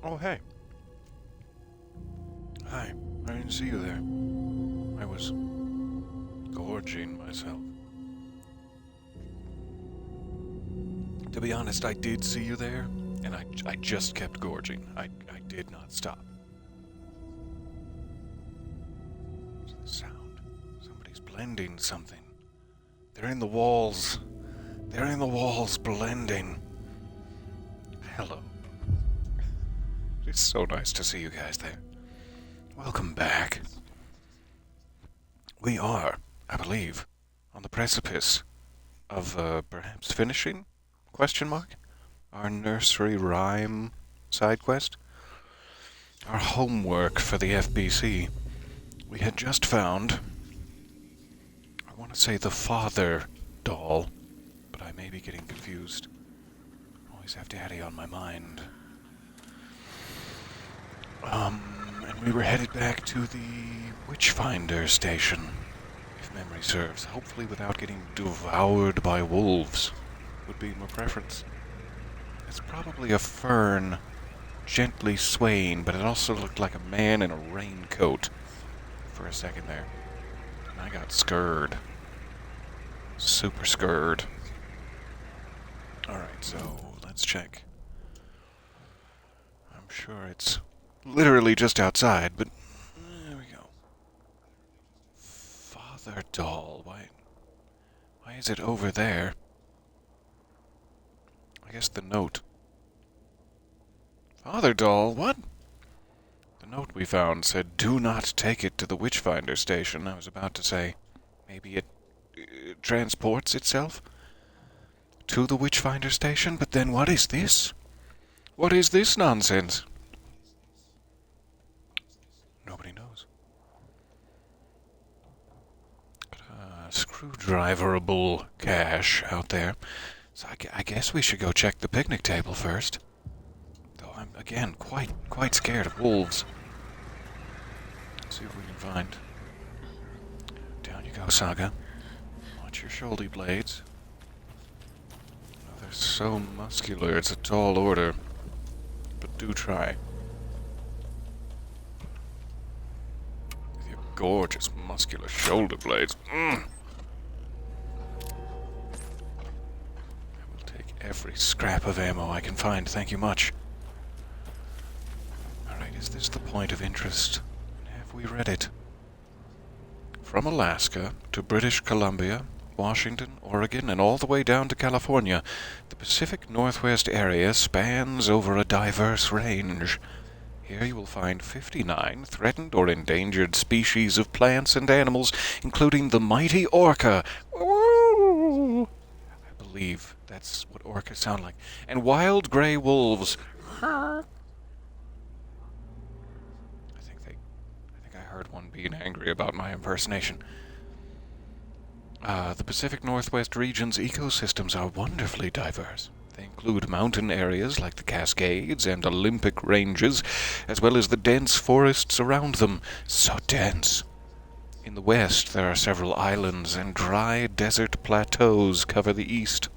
Oh, hey. Hi. I didn't see you there. I was gorging myself. To be honest, I did see you there, and I just kept gorging. I did not stop. What's the sound? Somebody's blending something. They're in the walls. They're in the walls blending. Hello. It's so nice to see you guys there. Welcome back. We are, I believe, on the precipice of perhaps finishing? Question mark? Our nursery rhyme side quest? Our homework for the FBC. We had just found, I want to say the father doll, but I may be getting confused. Always have Daddy on my mind. And we were headed back to the Witchfinder station, if memory serves. Hopefully without getting devoured by wolves, would be my preference. It's probably a fern gently swaying, but it also looked like a man in a raincoat for a second there. And I got scared. Super scared. Alright, so let's check. I'm sure it's literally just outside, but there we go. Father doll, why is it over there? I guess the note. Father doll, what? The note we found said, "Do not take it to the Witchfinder station." I was about to say, maybe it transports itself to the Witchfinder station, but then what is this? What is this nonsense? Nobody knows. Screwdriverable cache out there. So I guess we should go check the picnic table first. Though I'm, again, quite scared of wolves. Let's see what we can find. Down you go, Saga. Watch your shoulder blades. Oh, they're so muscular, it's a tall order. But do try. With your gorgeous muscular shoulder blades. I will take every scrap of ammo I can find, thank you much. Alright, is this the point of interest? Have we read it? From Alaska to British Columbia, Washington, Oregon, and all the way down to California, the Pacific Northwest area spans over a diverse range. Here you will find 59 threatened or endangered species of plants and animals, including the mighty orca. Ooh, I believe that's what orcas sound like. And wild gray wolves. I think I heard one being angry about my impersonation. The Pacific Northwest region's ecosystems are wonderfully diverse. They include mountain areas like the Cascades and Olympic Ranges, as well as the dense forests around them. So dense. In the west, there are several islands, and dry desert plateaus cover the east.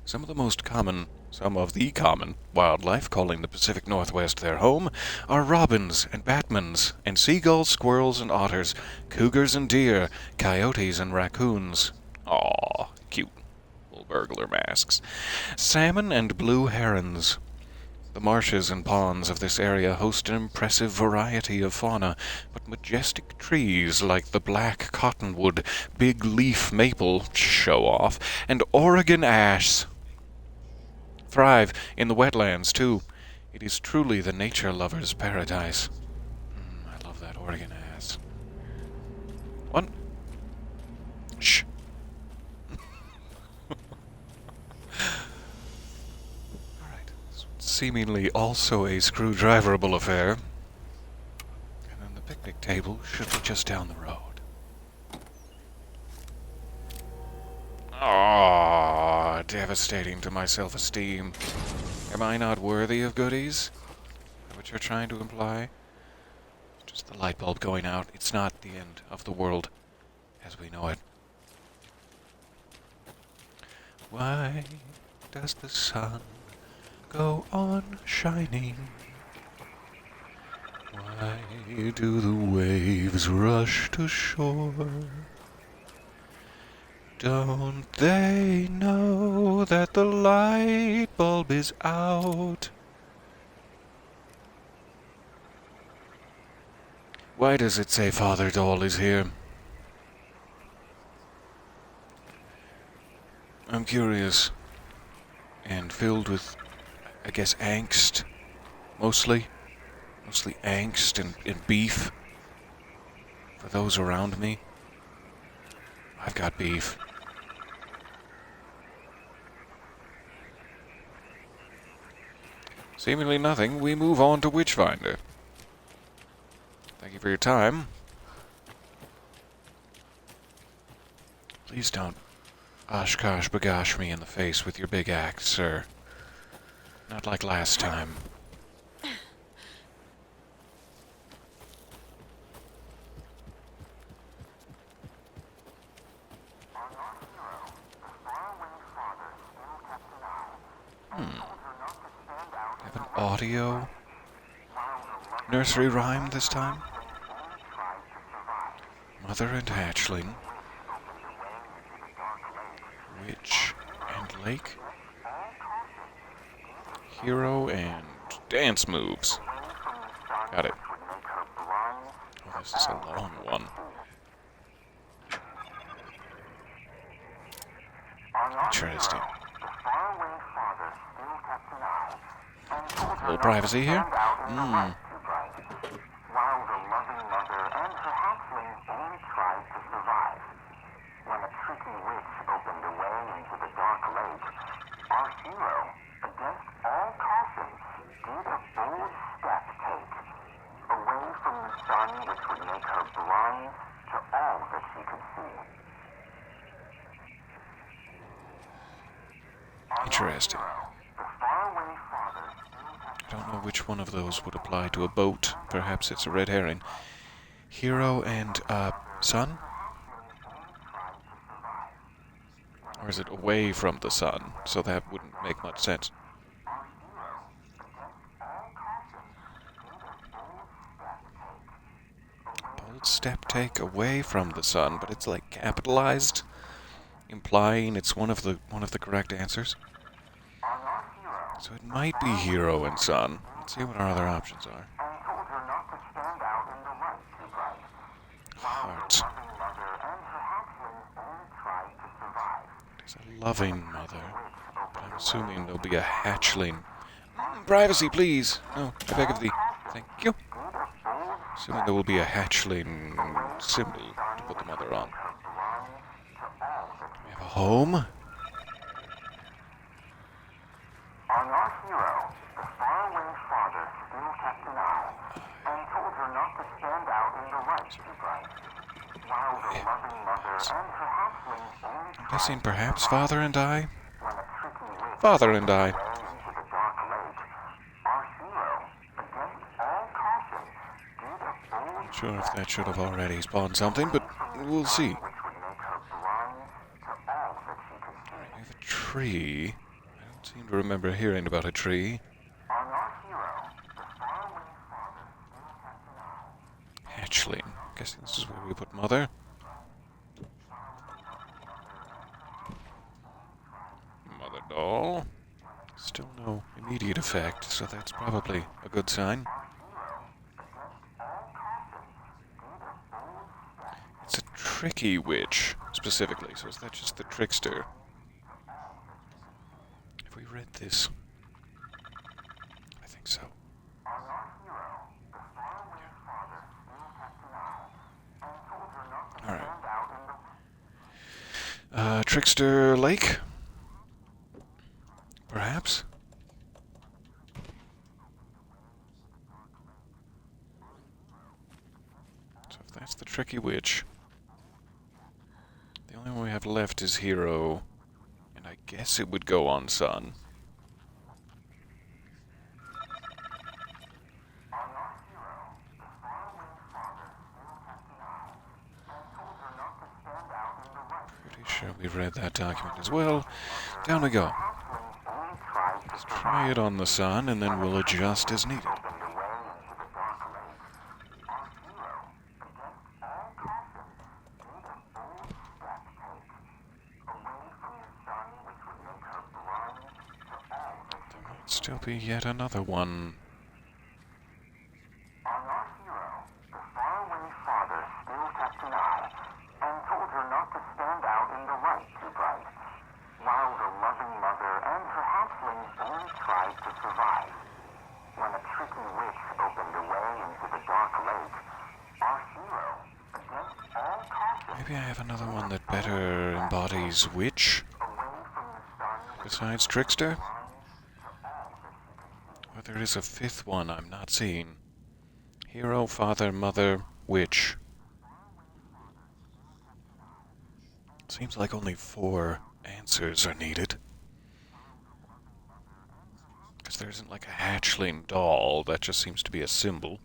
Some of the common wildlife calling the Pacific Northwest their home are robins and batmans, and seagulls, squirrels, and otters, cougars and deer, coyotes and raccoons. Aw, cute little burglar masks. Salmon and blue herons. The marshes and ponds of this area host an impressive variety of fauna, but majestic trees like the black cottonwood, big leaf maple, show off, and Oregon ash thrive in the wetlands, too. It is truly the nature lover's paradise. I love that Oregon ass. What? Shh. Alright. Seemingly also a screwdriverable affair. And then the picnic table should be just down the road. Ah, devastating to my self-esteem. Am I not worthy of goodies? Is that what you're trying to imply? Just the light bulb going out. It's not the end of the world as we know it. Why does the sun go on shining? Why do the waves rush to shore? Don't they know that the light bulb is out? Why does it say Father Doll is here? I'm curious and filled with, I guess, angst. Mostly angst and beef for those around me. I've got beef. Seemingly nothing, we move on to Witchfinder. Thank you for your time. Please don't Oshkosh bagosh me in the face with your big axe, sir. Not like last time. Have an audio nursery rhyme this time? Mother and hatchling. Witch and lake. Hero and dance moves. Got it. Oh, this is a long one. Interesting. A little privacy here. While the loving mother and her hatchling only tried to survive. When a tricky witch opened a way into the dark lake, our hero, against all caution, did a bold step take, away from the sun which would make her blind to all that she could see. Interesting. The faraway father I don't know which one of those would apply to a boat. Perhaps it's a red herring. Hero and, sun? Or is it away from the sun? So that wouldn't make much sense. Bold step take away from the sun, but it's like capitalized, implying it's one of the correct answers. So it might be hero and sun. Let's see what our other options are. and told her not to stand out in the light too bright. Heart. Loving mother and her hatchling only tried to survive. There's a loving mother, but I'm assuming there'll be a hatchling. Privacy, please. No, I beg of thee. Thank you. Assuming there will be a hatchling symbol to put the mother on. We have a home. On our hero, the faraway father still kept an eye, and told her not to stand out in the light too bright. While the loving mother and her hatchling only I'm guessing perhaps Father and I? when a tricky witch Father and I. into the dark lake, our hero, against all caution, did a bold Not sure if that should have already spawned something, but we'll see. which would make her blind to all that she could see. We have a tree. I don't seem to remember hearing about a tree. On our hero, the faraway father still kept an eye. Hatchling. Guessing this is where we put mother. Mother doll. Still no immediate effect, so that's probably a good sign. It's a tricky witch, specifically, so is that just the trickster? Have we read this? I think so. Alright. Trickster Lake? Perhaps? So if that's the tricky witch, the only one we have left is Hero, and I guess it would go on Sun. Pretty sure we've read that document as well. Down we go. Only tried to This Try it on the sun, and then we'll adjust as needed. Opened away into the dark lake. Our hero, against all caution, made a bold step take, away from the sun which would make her blind to all that she could see. Still be yet another one. On our hero, the faraway father still kept an eye, and told her not to stand out in the light too bright, while the loving mother and her hatchlings only tried to survive. When a tricky witch opened a way into the dark lake, our hero, against all caution, Maybe I have another one that better embodies witch, away from the sun which besides trickster? blind to all that she could see. Or there is a fifth one I'm not seeing. Hero, father, mother, witch. Seems like only 4 answers are needed. Because there isn't like a hatchling doll, that just seems to be a symbol.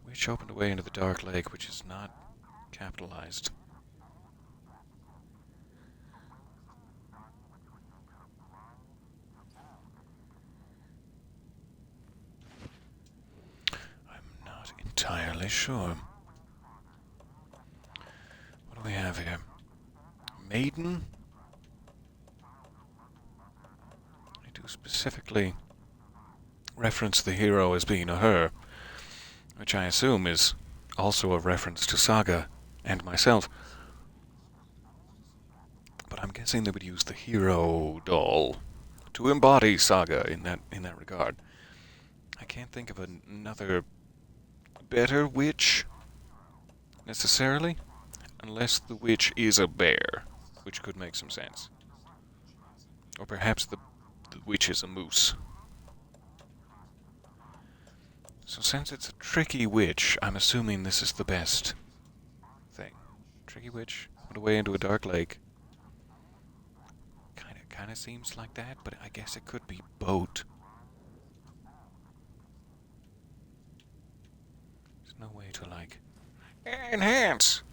Witch opened away into the dark lake, which is not capitalized. I'm not entirely sure. What do we have here? Maiden? I do specifically reference the hero as being a her, which I assume is also a reference to Saga and myself. But I'm guessing they would use the hero doll to embody Saga in that regard. I can't think of another better witch necessarily, unless the witch is a bear, which could make some sense. Or perhaps the witch is a moose. So since it's a tricky witch, I'm assuming this is the best thing. Tricky witch went away into a dark lake. Kinda seems like that, but I guess it could be boat. There's no way to like enhance.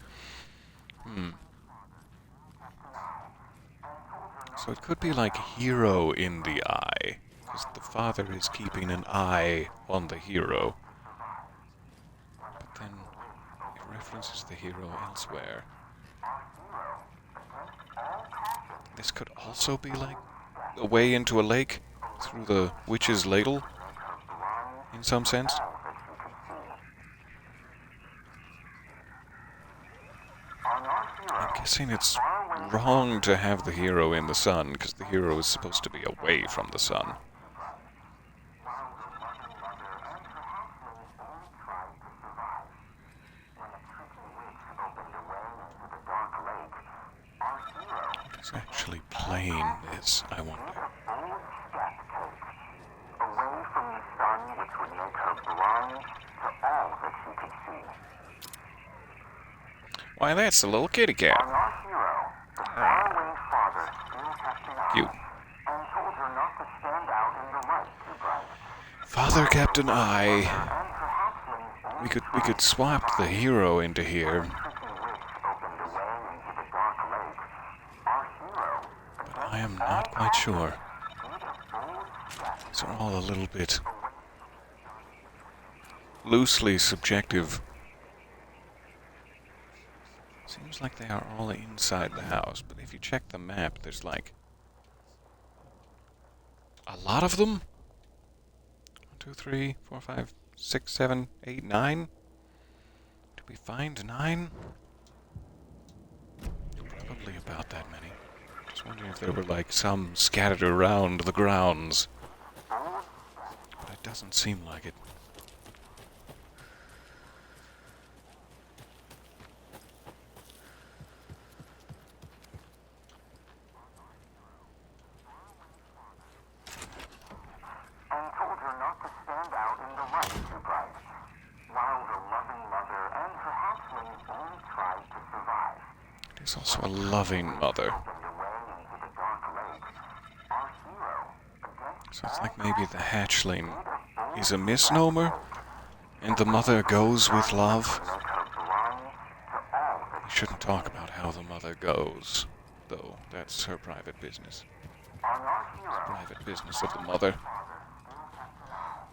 So it could be like hero in the eye, because the father is keeping an eye on the hero. But then it references the hero elsewhere. This could also be like a way into a lake through the witch's ladle, in some sense. I'm guessing it's wrong to have the hero in the sun, because the hero is supposed to be away from the sun. Who's actually playing this, I wonder? Away from the sun which would make her blind to all that she could see. Why, that's the little kitty On cat. our hero, the faraway father still kept an eye, Cute. and told her not to stand out in the light too bright. Father kept an eye. And her hatchlings only We could swap the hero into here. tricky witch opened a way into the dark lake. Our hero, But I am not quite sure. made a bold step. These are all a little bit loosely subjective. Seems like they are all inside the house, but if you check the map, there's like a lot of them. 1, 2, 3, 4, 5, 6, 7, 8, 9. Did we find 9? Probably about that many. Just wondering if there were like some scattered around the grounds. But it doesn't seem like it. And told her not to stand out in the light too bright, while the loving mother and her hatchlings only tried to survive. There's also a loving mother. Opened a way into the dark lake. Our hero, against So it's like maybe the hatchling is a misnomer, and the mother goes with love. make her blind to all that We shouldn't talk about how the mother goes, though that's her private business. On our hero, Private business of the mother. father still kept an eye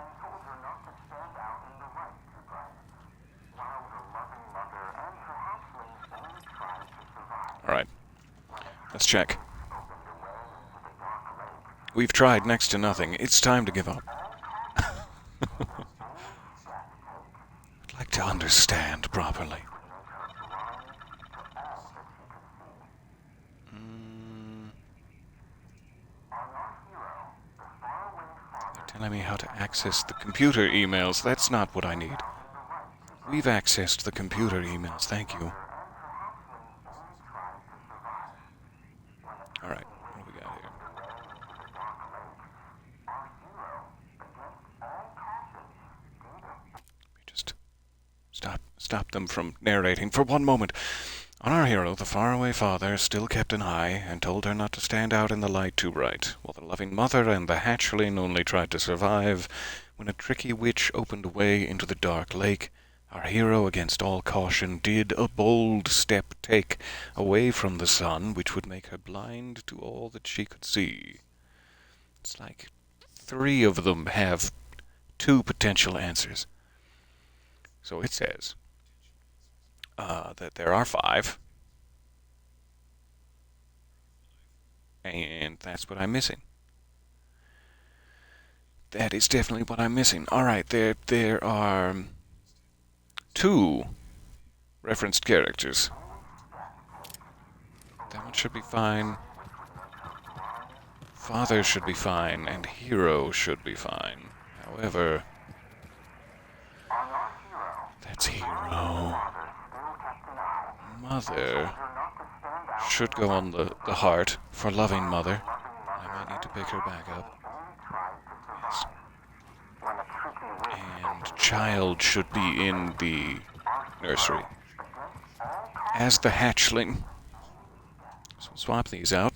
and told her not to stand out in the light too bright, while the loving mother and her hatchling only tried to survive. All right, let's check. Opened a way into the dark lake. We've tried next to nothing. It's time to give up. I'd like to understand properly. They're telling me how to access the computer emails. That's not what I need. We've accessed the computer emails. Thank you. All right, what do we got here? Just stop them from narrating for one moment. On our hero, the faraway father still kept an eye and told her not to stand out in the light too bright, while the loving mother and the hatchling only tried to survive. When a tricky witch opened a way into the dark lake, our hero, against all caution, did a bold step take away from the sun, which would make her blind to all that she could see. It's like 3 of them have 2 potential answers. So it says that there are 5, and that's what I'm missing. That is definitely what I'm missing. All right, there are 2 referenced characters. That one should be fine. Father should be fine, and hero should be fine. However, that's hero. Mother should go on the heart for loving mother. I might need to pick her back up. Yes. And child should be in the nursery. As the hatchling. So swap these out.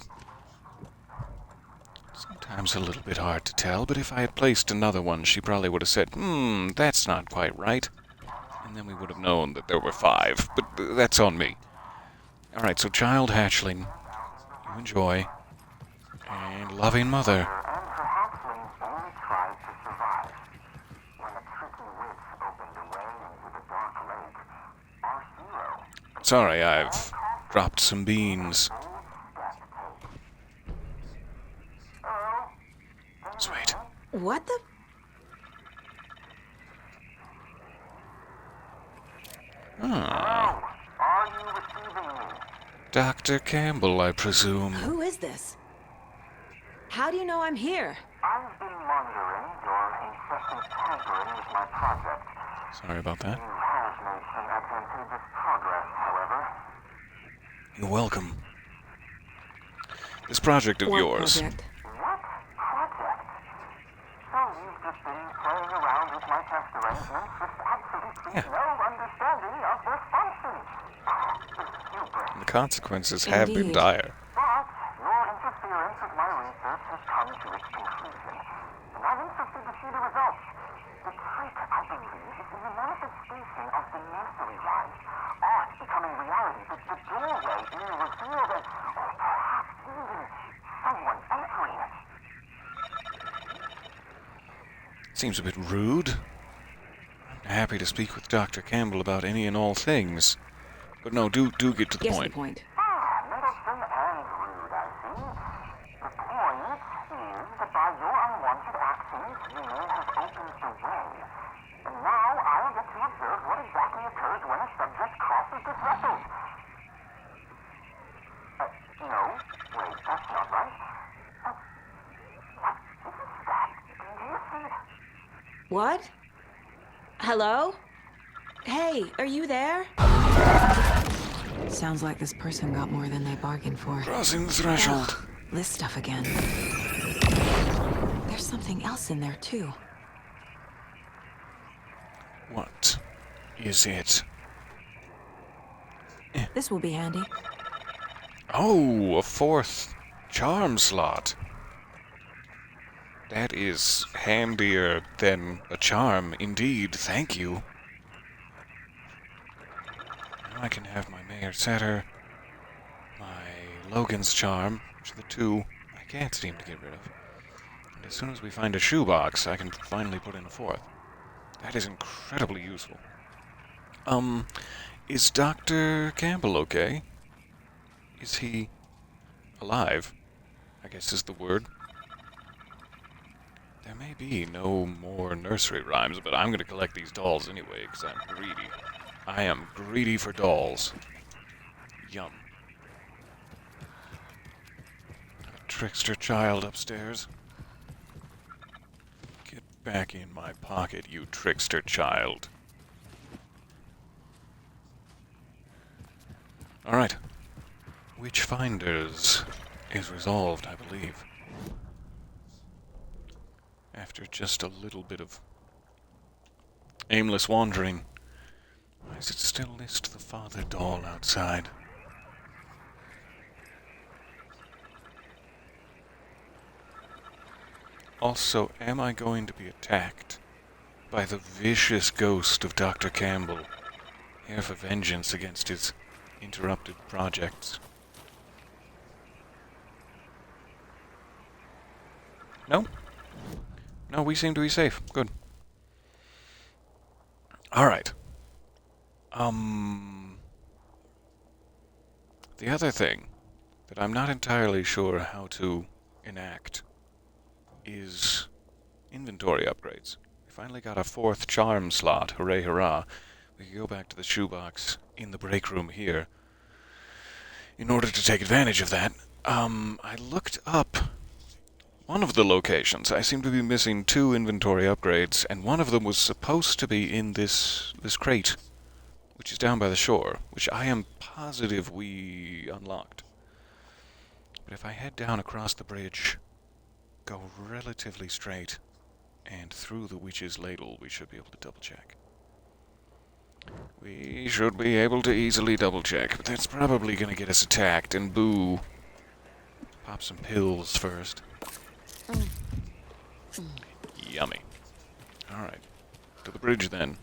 Sometimes a little bit hard to tell, but if I had placed another one, she probably would have said, that's not quite right. And then we would have known that there were 5, but that's on me. Alright, so child hatchling, you enjoy, and loving mother. And her hatchlings only tried to survive. When a tricky witch opened a way into the dark lake, our hero Sorry, I've dropped some beans. Sweet. What the? Ah, are you receiving me? Dr. Campbell, I presume. Who is this? How do you know I'm here? I've been monitoring your incessant tampering with my project. Sorry about that. You have made some advantageous progress, however. You're welcome. This project of What yours. project? What project? So you've just been playing around with my test arrangements with absolutely no understanding of their functions. Stupid. The consequences have been Indeed. dire. But your interference with my research has come to its conclusion, and I'm interested to see the results. The trick, I believe, is in the manifestation of the nursery rhymes. Art becoming reality, but the doorway being revealed and, or perhaps even, someone entering it. Seems a bit rude. I'm happy to speak with Dr. Campbell about any and all things. But no, do get to the Guess point. the point. Meddlesome and rude, I see. The point is that by your unwanted actions, you may have opened the way. And now I'll get to observe what exactly occurs when a subject crosses the threshold. No, wait, that's not right. What is that? Do you see that? What? Hello? Hey, are you there? Sounds like this person got more than they bargained for. Crossing the threshold. Ugh, this stuff again. There's something else in there, too. What is it? This will be handy. Oh, a 4th charm slot. That is handier than a charm, indeed. Thank you. Now I can have my Mayor Setter, my Logan's charm, which are the 2 I can't seem to get rid of. And as soon as we find a shoebox, I can finally put in a fourth. That is incredibly useful. Is Dr. Campbell okay? Is he alive? I guess is the word. There may be no more nursery rhymes, but I'm going to collect these dolls anyway, because I'm greedy. I am greedy for dolls. Yum. A trickster child upstairs. Get back in my pocket, you trickster child. Alright. Witchfinders is resolved, I believe. After just a little bit of aimless wandering. Why does it still list the father doll outside? Also, am I going to be attacked by the vicious ghost of Dr. Campbell, here for vengeance against his interrupted projects? No? No, we seem to be safe. Good. Alright. The other thing that I'm not entirely sure how to enact is inventory upgrades. We finally got a fourth charm slot. Hooray, hurrah. We can go back to the shoebox in the break room here. In order to take advantage of that, I looked up one of the locations. I seem to be missing 2 inventory upgrades, and one of them was supposed to be in this crate, which is down by the shore, which I am positive we unlocked. But if I head down across the bridge, go relatively straight, and through the witch's ladle, we should be able to double-check. We should be able to easily double-check, but that's probably going to get us attacked, and boo. Pop some pills first. Yummy. Alright. To the bridge, then.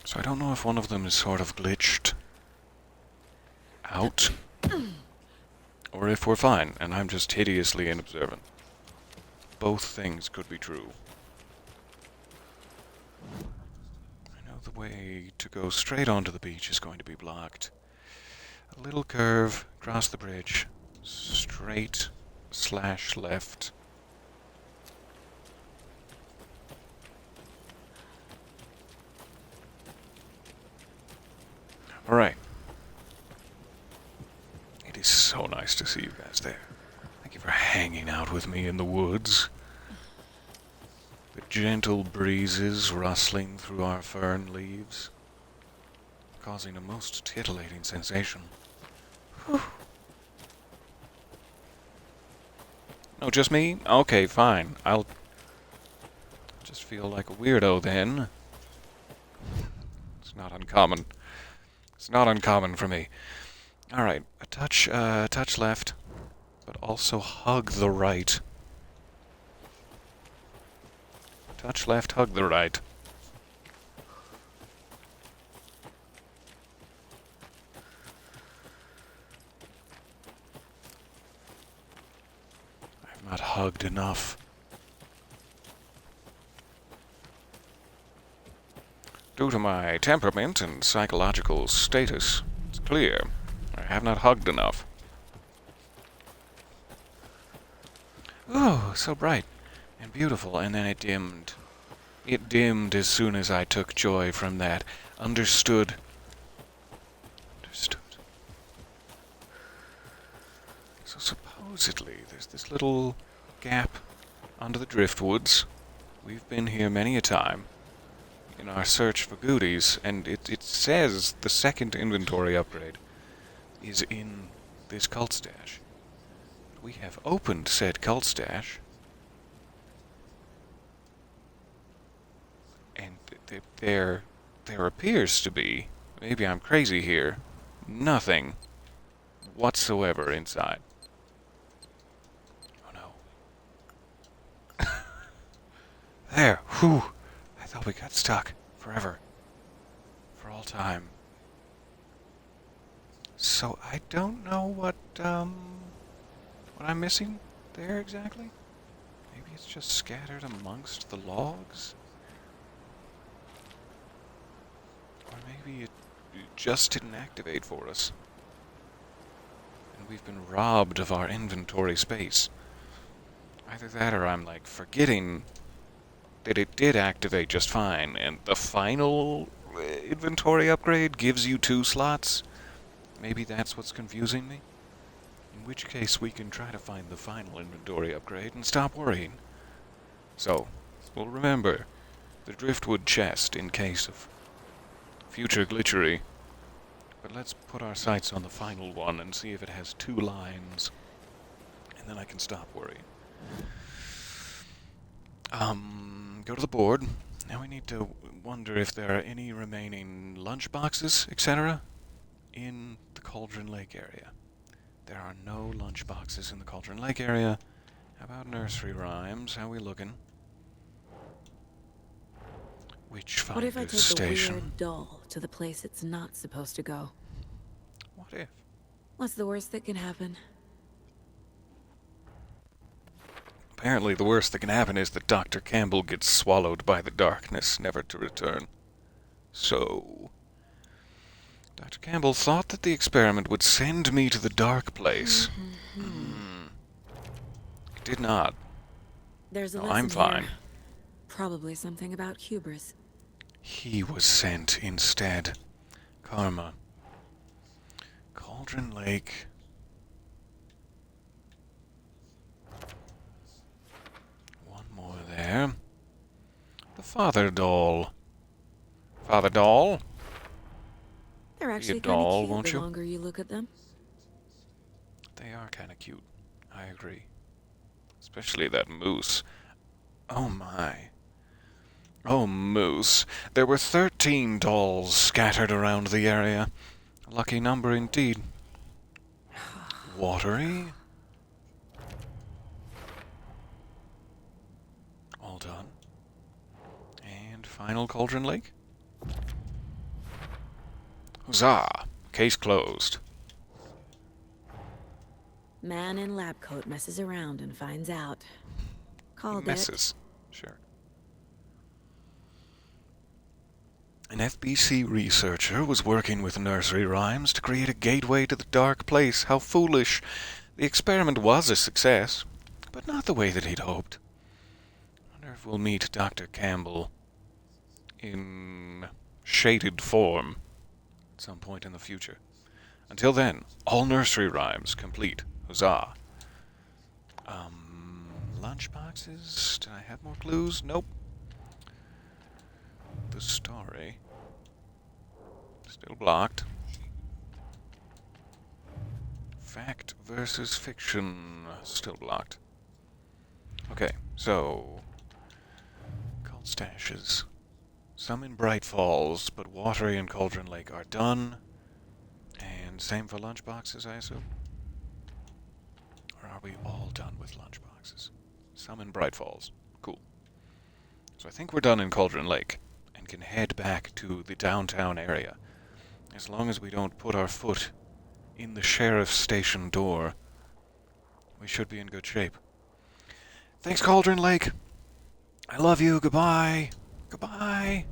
So I don't know if one of them is sort of glitched out, or if we're fine, and I'm just hideously inobservant. Both things could be true. I know the way to go straight onto the beach is going to be blocked. A little curve across the bridge, straight / left. Alright. It is so nice to see you guys there. Thank you for hanging out with me in the woods. The gentle breezes rustling through our fern leaves, causing a most titillating sensation. Whew. No, just me? Okay, fine. I'll just feel like a weirdo then. It's not uncommon. It's not uncommon for me. Alright, a touch left, but also hug the right. Touch left, hug the right. I've not hugged enough. Due to my temperament and psychological status, it's clear I have not hugged enough. Oh, so bright and beautiful, and then it dimmed. It dimmed as soon as I took joy from that. Understood. Understood. So supposedly there's this little gap under the driftwoods. We've been here many a time in our search for goodies, and it says the second inventory upgrade is in this cult stash. We have opened said cult stash, and there appears to be, maybe I'm crazy here, nothing whatsoever inside. Oh no. There, whew. I thought we got stuck forever. For all time. So I don't know what I'm missing there exactly. Maybe it's just scattered amongst the logs? Or maybe it just didn't activate for us. And we've been robbed of our inventory space. Either that or I'm, like, forgetting that it did activate just fine, and the final inventory upgrade gives you 2 slots. Maybe that's what's confusing me. In which case, we can try to find the final inventory upgrade and stop worrying. So, we'll remember the driftwood chest in case of future glitchery. But let's put our sights on the final one and see if it has 2 lines. And then I can stop worrying. Go to the board. Now we need to wonder if there are any remaining lunchboxes, etc. in the Cauldron Lake area. There are no lunchboxes in the Cauldron Lake area. How about nursery rhymes? How we looking? What if I Witchfinder's take Station. the weird doll to the place it's not supposed to go? What if? What's the worst that can happen? Apparently the worst that can happen is that Dr. Campbell gets swallowed by the darkness, never to return. So, Dr. Campbell thought that the experiment would send me to the dark place. It did not. There's a No, lesson I'm fine. here. Probably something about hubris. He was sent instead. Karma. Cauldron Lake. One more there. The Father Doll. Father Doll? They're actually kind doll, of cute won't the you? longer you look at them. They are kind of cute. I agree. Especially that moose. Oh my. Oh, moose. There were 13 dolls scattered around the area. A lucky number indeed. Watery. All done. And final Cauldron Lake. Huzzah! Case closed. Man in lab coat messes around and finds out. Called it. Messes. Sure. An FBC researcher was working with nursery rhymes to create a gateway to the dark place. How foolish. The experiment was a success, but not the way that he'd hoped. I wonder if we'll meet Dr. Campbell in shaded form at some point in the future. Until then, all nursery rhymes complete. Huzzah. Lunchboxes? Did I have more clues? Nope. The story. Still blocked. Fact versus fiction. Still blocked. Okay, so... Cult stashes. Some in Bright Falls, but Watery and Cauldron Lake are done. And same for lunchboxes, I assume? Or are we all done with lunchboxes? Some in Bright Falls. Cool. So I think we're done in Cauldron Lake, and can head back to the downtown area. As long as we don't put our foot in the sheriff's station door, we should be in good shape. Thanks, Cauldron Lake. I love you. Goodbye. Goodbye.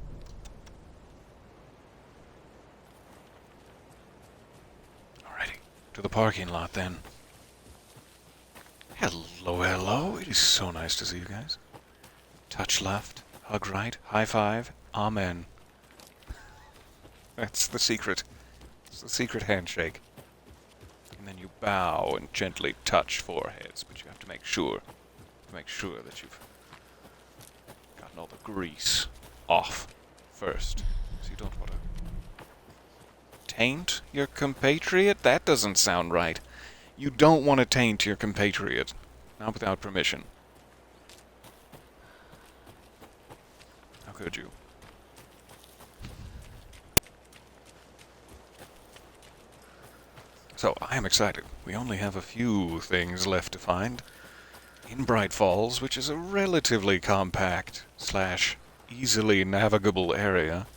Alrighty. To the parking lot, then. Hello, hello. It is so nice to see you guys. Touch left, hug right, high five, amen. That's the secret. It's the secret handshake. And then you bow and gently touch foreheads, but you have to make sure that you've gotten all the grease off first. So you don't want to taint your compatriot? That doesn't sound right. You don't want to taint your compatriot. Not without permission. How could you? So, I am excited. We only have a few things left to find. In Bright Falls, which is a relatively compact / easily navigable area.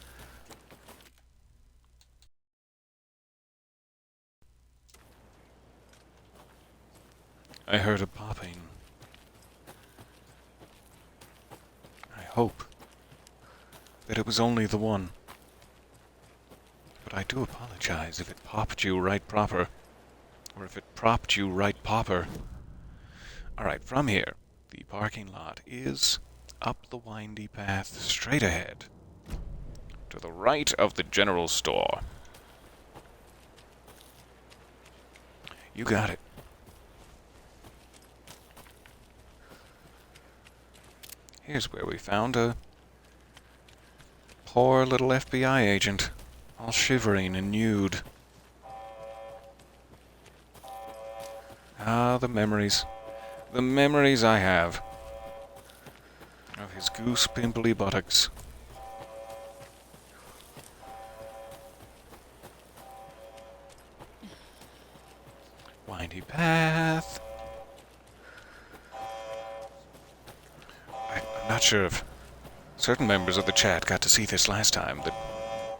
I heard a popping. I hope that it was only the one. But I do apologize if it popped you right proper. Or if it propped you right popper. Alright, from here, the parking lot is up the windy path straight ahead. To the right of the general store. You got it. Here's where we found a poor little FBI agent, all shivering and nude. Ah, the memories. The memories I have of his goose pimply buttocks. Windy path. I'm not sure if certain members of the chat got to see this last time, that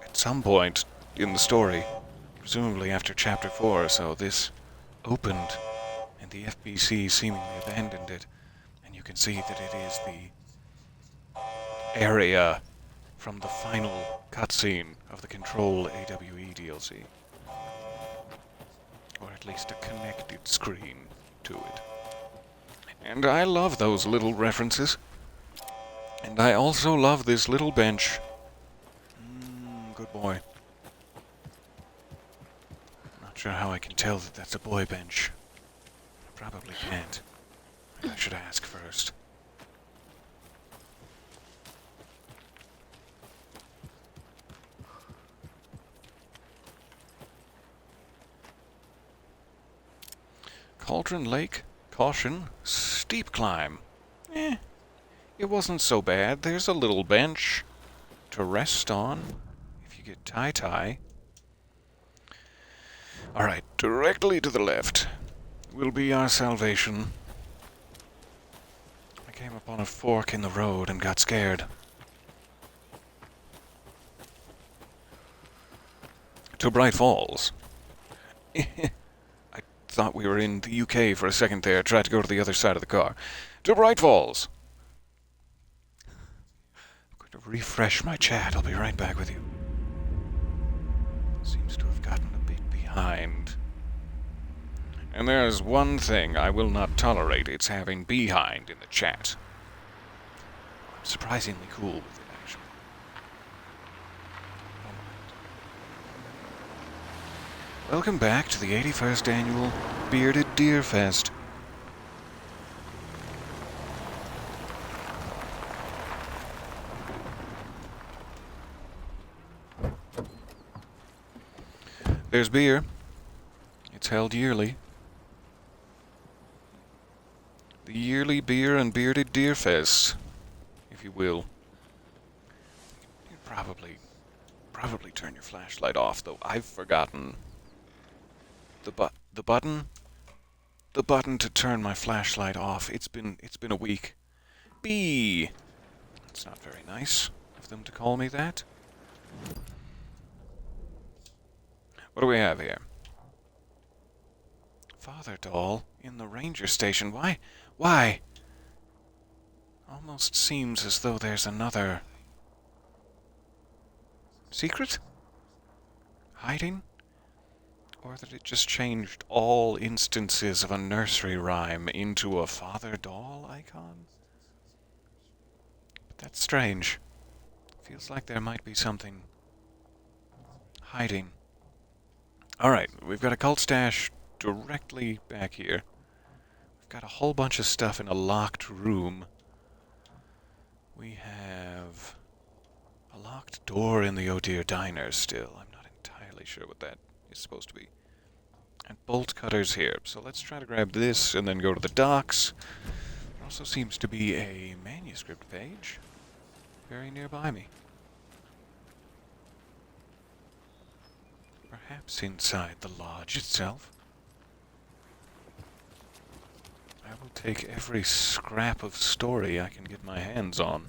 at some point in the story, presumably after Chapter 4 or so, this opened and the FBC seemingly abandoned it, and you can see that it is the area from the final cutscene of the Control AWE DLC. Or at least a connected screen to it. And I love those little references. And I also love this little bench. Good boy. Not sure how I can tell that that's a boy bench. I probably can't. I should ask first. Cauldron Lake, caution, steep climb. It wasn't so bad. There's a little bench to rest on if you get tie-tie. Alright, directly to the left will be our salvation. I came upon a fork in the road and got scared. To Bright Falls. I thought we were in the UK for a second there. Tried to go to the other side of the car. To Bright Falls. I'm going to refresh my chat. I'll be right back with you. Seems to have gotten a bit behind. And there's one thing I will not tolerate. It's having behind in the chat. I'm surprisingly cool with it, actually. Welcome back to the 81st Annual Bearded Deer Fest. There's beer. It's held yearly. The yearly Beer and Bearded Deer Fest, if you will. You'd probably turn your flashlight off, though. I've forgotten the button to turn my flashlight off. It's been a week. B. It's not very nice of them to call me that. What do we have here? Father doll in the ranger station. Why? Almost seems as though there's another secret? Hiding? Or that it just changed all instances of a nursery rhyme into a father doll icon? But that's strange. Feels like there might be something hiding. Alright, we've got a cult stash directly back here. We've got a whole bunch of stuff in a locked room. We have a locked door in the Oh Dear Diner still. I'm not entirely sure what that is supposed to be. And bolt cutters here. So let's try to grab this and then go to the docks. There also seems to be a manuscript page very nearby me. Perhaps inside the lodge itself. I will take every scrap of story I can get my hands on.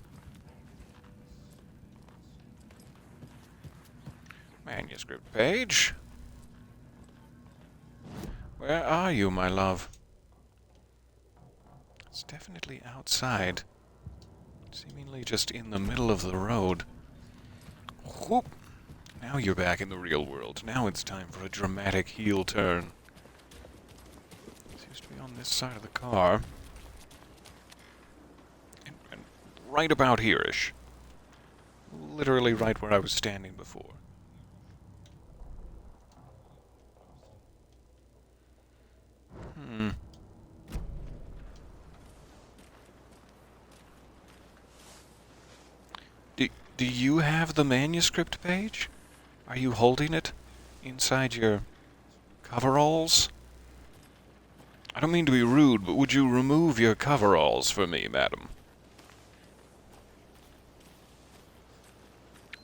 Manuscript page. Where are you, my love? It's definitely outside. Seemingly just in the middle of the road. Whoop! Now you're back in the real world. Now it's time for a dramatic heel turn. Seems to be on this side of the car. And right about here-ish. Literally right where I was standing before. Do you have the manuscript page? Are you holding it inside your coveralls? I don't mean to be rude, but would you remove your coveralls for me, madam?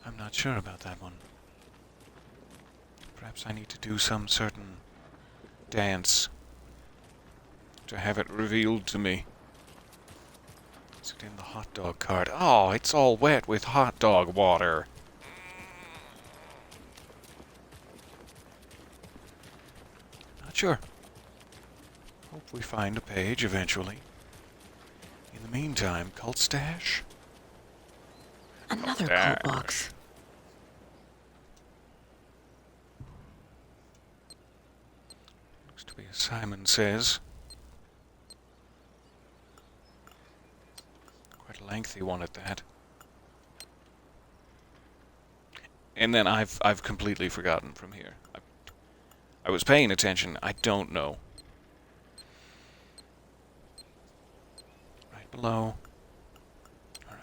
I'm not sure about that one. Perhaps I need to do some certain dance to have it revealed to me. Is it in the hot dog cart? Oh, it's all wet with hot dog water. Not sure. Hope we find a page eventually. In the meantime, cult stash? Another Dash. cult box. Looks to be as Simon says. Quite a lengthy one at that. And then I've completely forgotten from here. I was paying attention. I don't know. Right below. All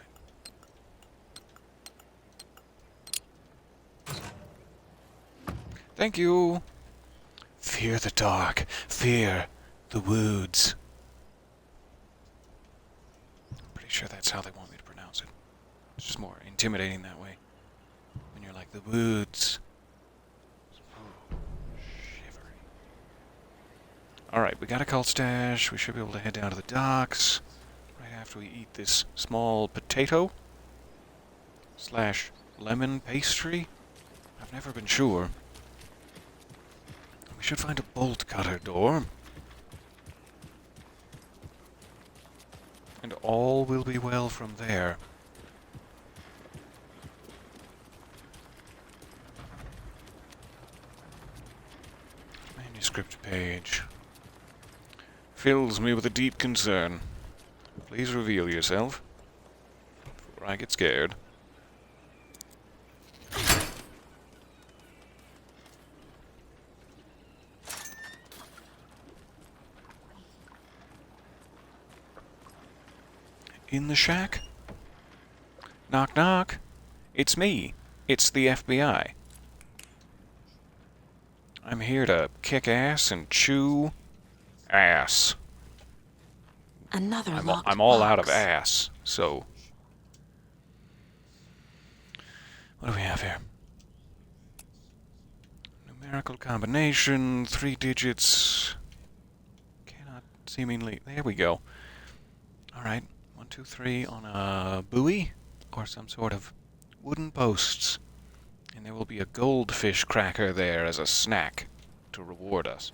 right. Thank you. Fear the dark. Fear the woods. I'm pretty sure that's how they want me to pronounce it. It's just more intimidating that way. When you're like, the woods. Ooh, shivery. Alright, we got a cult stash. We should be able to head down to the docks right after we eat this small potato / lemon pastry. I've never been sure. We should find a bolt cutter door. And all will be well from there. Manuscript page. Fills me with a deep concern. Please reveal yourself before I get scared. In the shack? Knock knock. It's me. It's the FBI. I'm here to kick ass and chew ass. Another I'm locked all out of box. ass, so... What do we have here? Numerical combination, 3 digits. Cannot seemingly... There we go. Alright, 1, 2, 3 on a buoy, or some sort of wooden posts. And there will be a goldfish cracker there as a snack to reward us.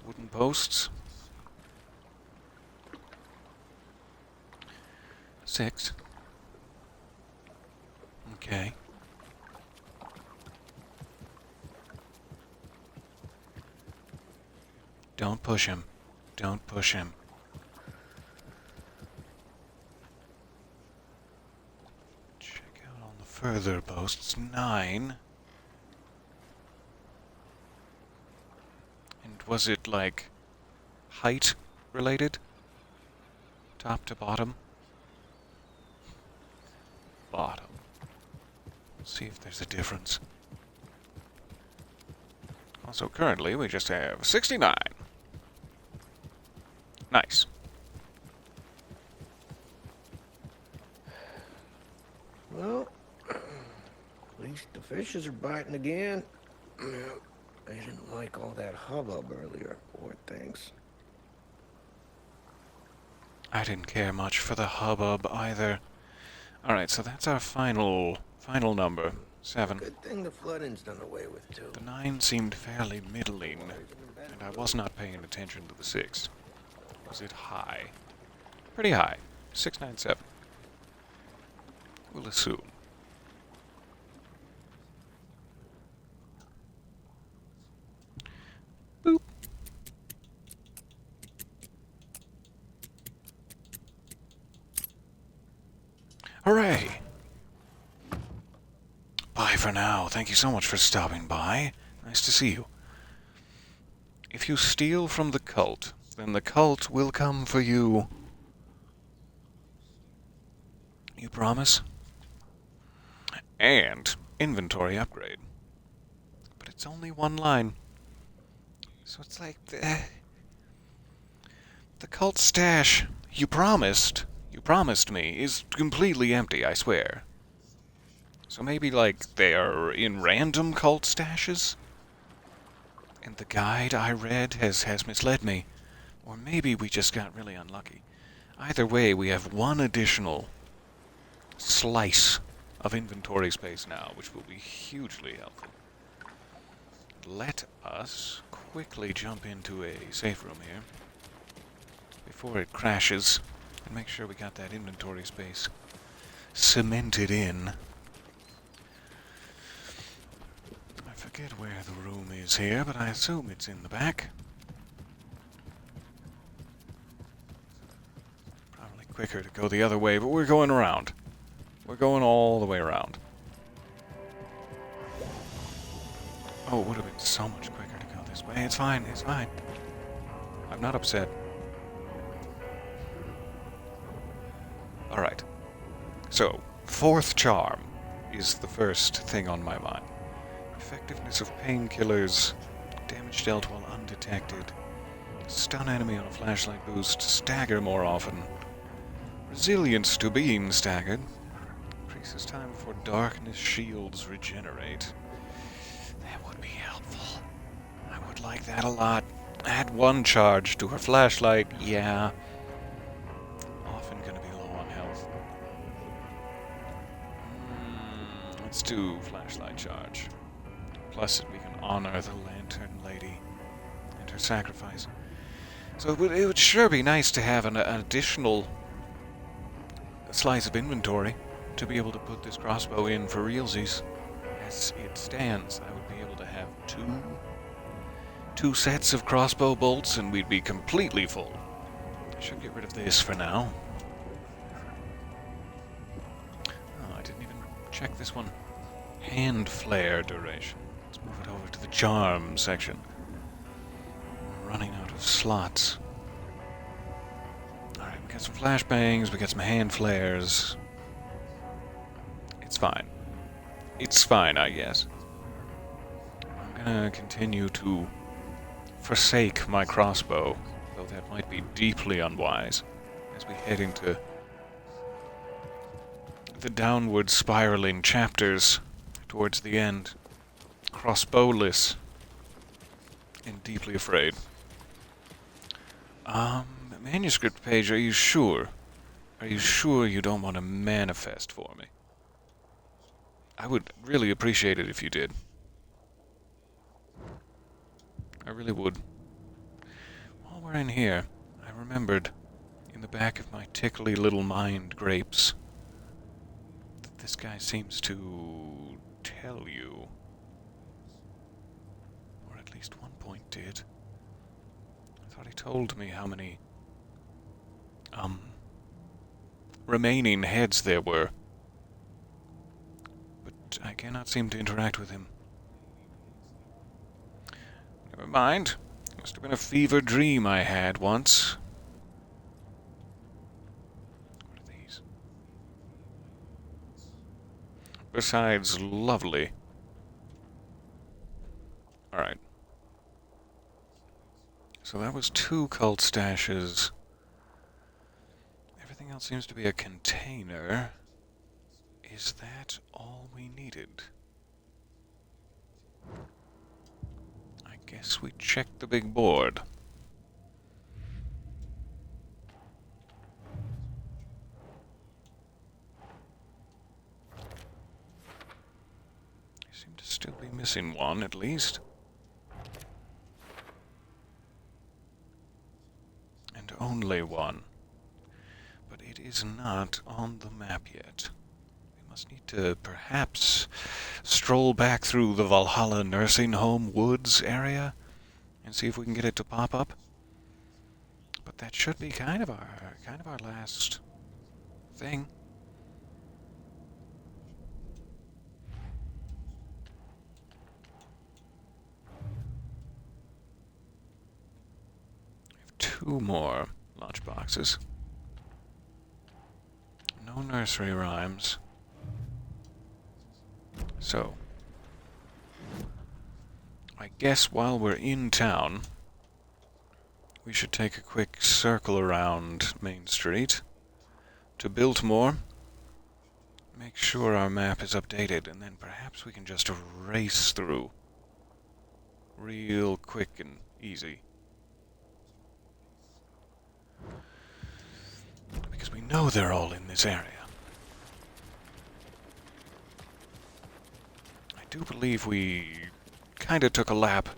Wooden posts. 6. Okay. Don't push him. Don't push him. Check out on the further posts. 9. And was it, like, height related? Top to bottom? Bottom. Let's see if there's a difference. Also, currently, we just have 69. Nice. Well, at least the fishes are biting again. They didn't like all that hubbub earlier, poor things. I didn't care much for the hubbub either. Alright, so that's our final number. 7. Good thing the flooding's done away with, too. The 9 seemed fairly middling, and I was not paying attention to the 6. Was it high? Pretty high. 697. We'll assume. Boop. Hooray! Bye for now. Thank you so much for stopping by. Nice to see you. If you steal from the cult, then the cult will come for you. You promise? And inventory upgrade. But it's only one line. So it's like the cult stash you promised me is completely empty, I swear. So maybe, like, they are in random cult stashes? And the guide I read has misled me. Or maybe we just got really unlucky. Either way, we have one additional slice of inventory space now, which will be hugely helpful. Let us quickly jump into a safe room here before it crashes and make sure we got that inventory space cemented in. I forget where the room is here, but I assume it's in the back. Probably quicker to go the other way, but we're going around. We're going all the way around. Oh, it would have been so much quicker to go this way. It's fine, it's fine. I'm not upset. Alright. So, fourth charm is the first thing on my mind. Effectiveness of painkillers, damage dealt while undetected, stun enemy on a flashlight boost, stagger more often, resilience to being staggered, increases time before darkness shields regenerate. That would be helpful. I would like that a lot. Add one charge to her flashlight, yeah. Often gonna be low on health. Let's do flashlight charge. Plus, we can honor the Lantern Lady and her sacrifice. So it would sure be nice to have an additional slice of inventory to be able to put this crossbow in for realsies. As it stands, I would be able to have two sets of crossbow bolts, and we'd be completely full. I should get rid of this for now. Oh, I didn't even check this one. Hand flare duration. Let's move it over to the charm section. We're running out of slots. Alright, we got some flashbangs, we got some hand flares. It's fine. It's fine, I guess. I'm gonna continue to forsake my crossbow, though that might be deeply unwise, as we head into the downward spiraling chapters towards the end. Crossbowless and deeply afraid. Manuscript page, are you sure? Are you sure you don't want to manifest for me? I would really appreciate it if you did. I really would. While we're in here, I remembered in the back of my tickly little mind grapes that this guy seems to tell you, or at least one point did. I thought he told me how many remaining heads there were, but I cannot seem to interact with him. Never mind. Must have been a fever dream I had once. What are these? Besides lovely. Alright. So that was 2 cult stashes. Everything else seems to be a container. Is that all we needed? I guess we checked the big board. You seem to still be missing one, at least. And only one. But it is not on the map yet. We must need to perhaps stroll back through the Valhalla Nursing Home Woods area and see if we can get it to pop up. But that should be kind of our last thing. We have 2 more lunch boxes. No nursery rhymes. So, I guess while we're in town, we should take a quick circle around Main Street to Biltmore, make sure our map is updated, and then perhaps we can just race through real quick and easy. Because we know they're all in this area. I do believe we kinda took a lap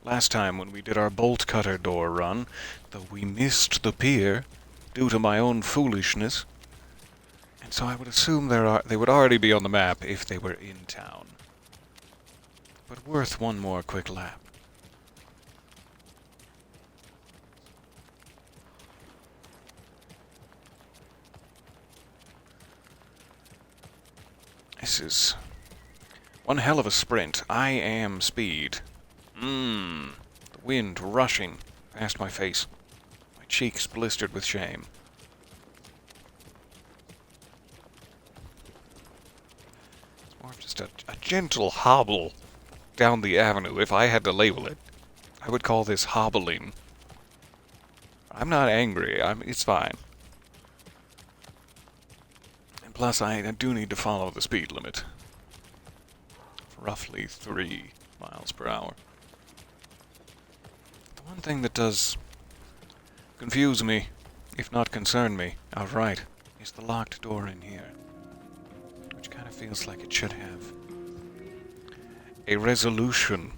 last time when we did our bolt cutter door run, though we missed the pier due to my own foolishness. And so I would assume they would already be on the map if they were in town. But worth one more quick lap. This is one hell of a sprint. I am speed. The wind rushing past my face. My cheeks blistered with shame. It's more of just a gentle hobble down the avenue. If I had to label it, I would call this hobbling. I'm not angry. It's fine. And plus, I do need to follow the speed limit. Roughly 3 miles per hour. The one thing that does confuse me, if not concern me outright, is the locked door in here. Which kind of feels like it should have a resolution.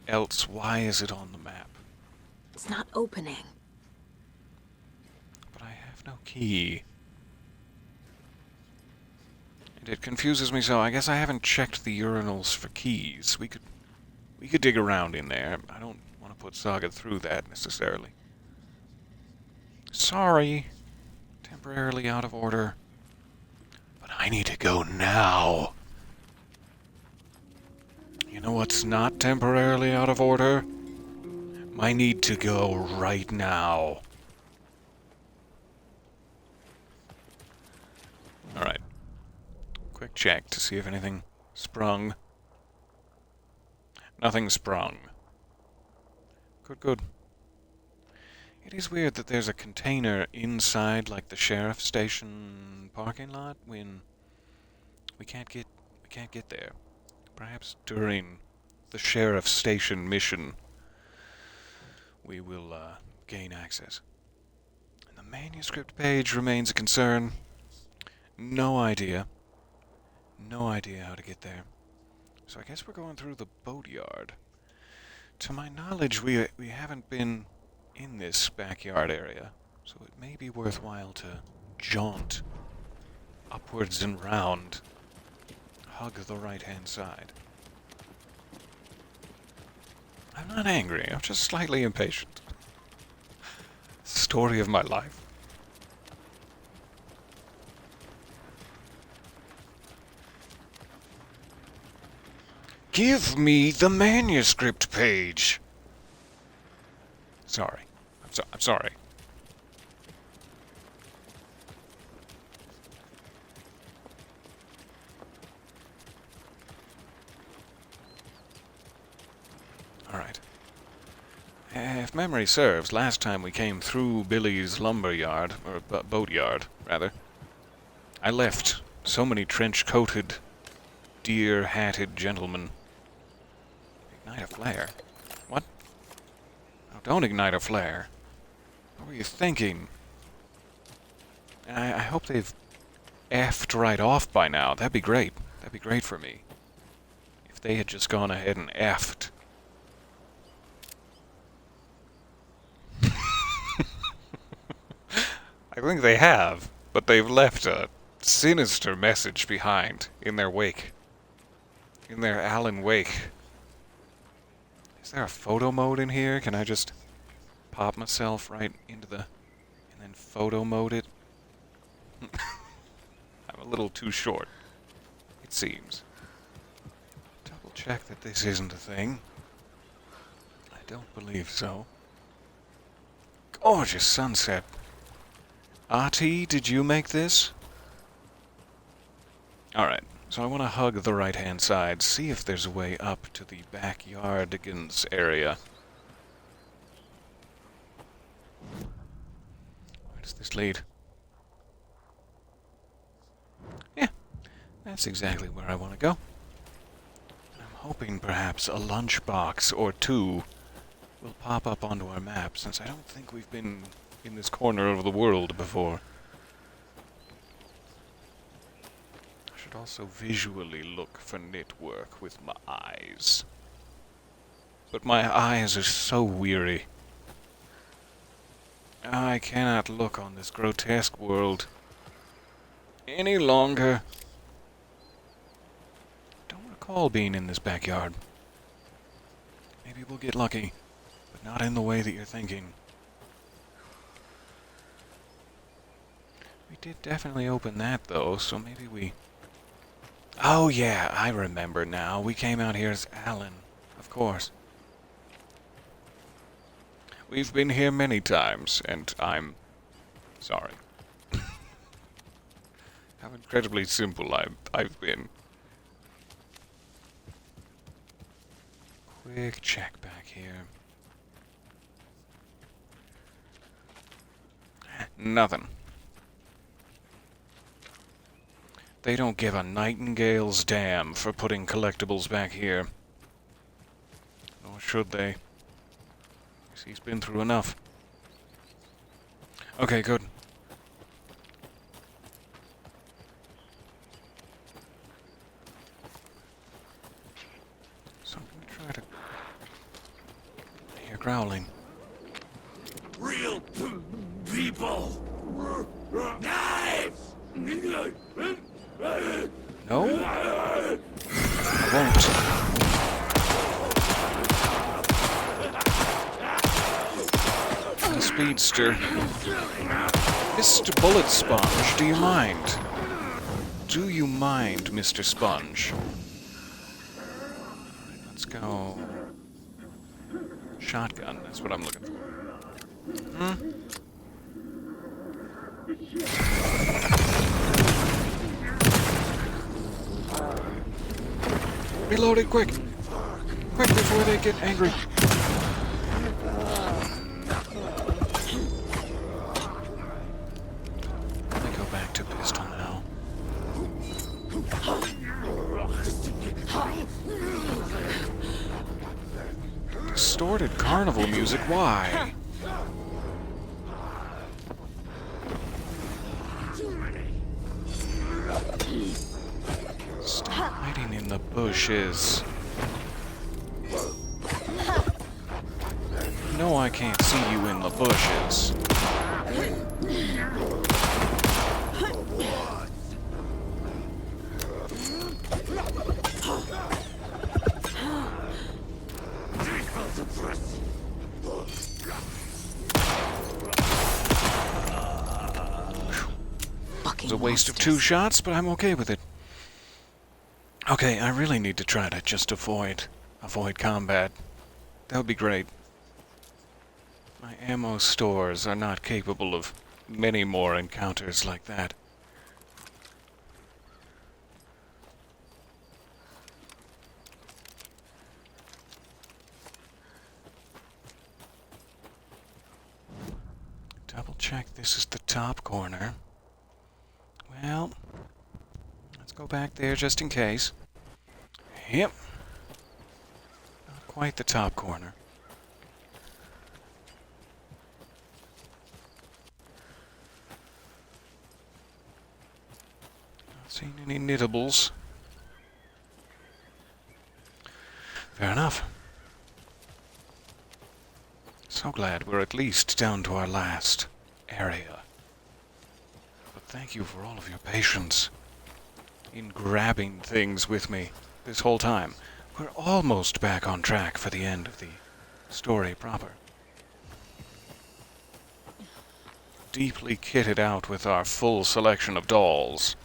Else, why is it on the map? It's not opening. But I have no key. And it confuses me so. I guess I haven't checked the urinals for keys. We could dig around in there. I don't want to put Saga through that necessarily. Sorry. Temporarily out of order. But I need to go now. You know what's not temporarily out of order? My need to go right now. Alright. Quick check to see if anything sprung. Nothing sprung. Good. It is weird that there's a container inside, like, the sheriff's station parking lot when we can't get there. Perhaps during the sheriff's station mission we will gain access. And the manuscript page remains a concern. No idea how to get there. So I guess we're going through the boatyard. To my knowledge, we haven't been in this backyard area, so it may be worthwhile to jaunt upwards and round, hug the right-hand side. I'm not angry, I'm just slightly impatient. Story of my life. Give me the manuscript page. Sorry. I'm sorry. Alright. If memory serves, last time we came through Billy's lumber yard, or boat yard, rather, I left so many trench-coated, deer-hatted gentlemen. Ignite a flare? What? Oh, don't ignite a flare. What were you thinking? I hope they've effed right off by now. That'd be great. That'd be great for me. If they had just gone ahead and effed. think they have, but they've left a sinister message behind in their wake. In their Alan Wake. Is there a photo mode in here? Can I just pop myself right into the... and then photo mode it? I'm a little too short, it seems. Double check that this isn't a thing. I don't believe so. Gorgeous sunset. Artie, did you make this? Alright, so I want to hug the right-hand side, see if there's a way up to the backyardigans area. Where does this lead? Yeah, that's exactly where I want to go. I'm hoping perhaps a lunchbox or two will pop up onto our map, since I don't think we've been in this corner of the world before. I should also visually look for network with my eyes. But my eyes are so weary. I cannot look on this grotesque world any longer. Don't recall being in this backyard. Maybe we'll get lucky, but not in the way that you're thinking. We did definitely open that, though, so maybe we... Oh, yeah, I remember now. We came out here as Alan, of course. We've been here many times, and I'm sorry. How incredibly simple I've been. Quick check back here. Nothing. They don't give a nightingale's damn for putting collectibles back here. Nor should they. He's been through enough. Okay, good. So I'm gonna try to... I hear growling. Real people! Knives! No? I won't. The speedster. Mr. Bullet Sponge, do you mind? Do you mind, Mr. Sponge? Alright, let's go. Shotgun, that's what I'm looking for. Reload it quick! Quick before they get angry. Let me go back to pistol now. Distorted carnival music, why? Stop hiding in the bushes. No, I can't see you in the bushes. It was a waste of 2 shots, but I'm okay with it. Okay, I really need to try to just avoid combat. That would be great. My ammo stores are not capable of many more encounters like that. Double check this is the top corner. Well, let's go back there just in case. Yep. Not quite the top corner. Not seen any knittables. Fair enough. So glad we're at least down to our last area. thank you for all of your patience in grabbing things with me this whole time. We're almost back on track for the end of the story proper. Deeply kitted out with our full selection of dolls,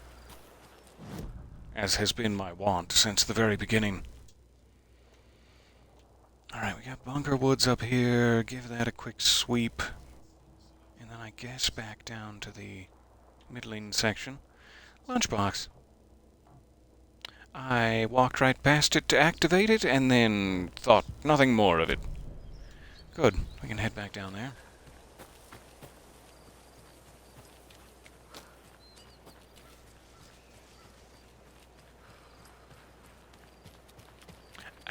as has been my wont since the very beginning. Alright, we got Bunker Woods up here. Give that a quick sweep. And then I guess back down to the middling section. Lunchbox. I walked right past it to activate it, and then thought nothing more of it. Good. We can head back down there.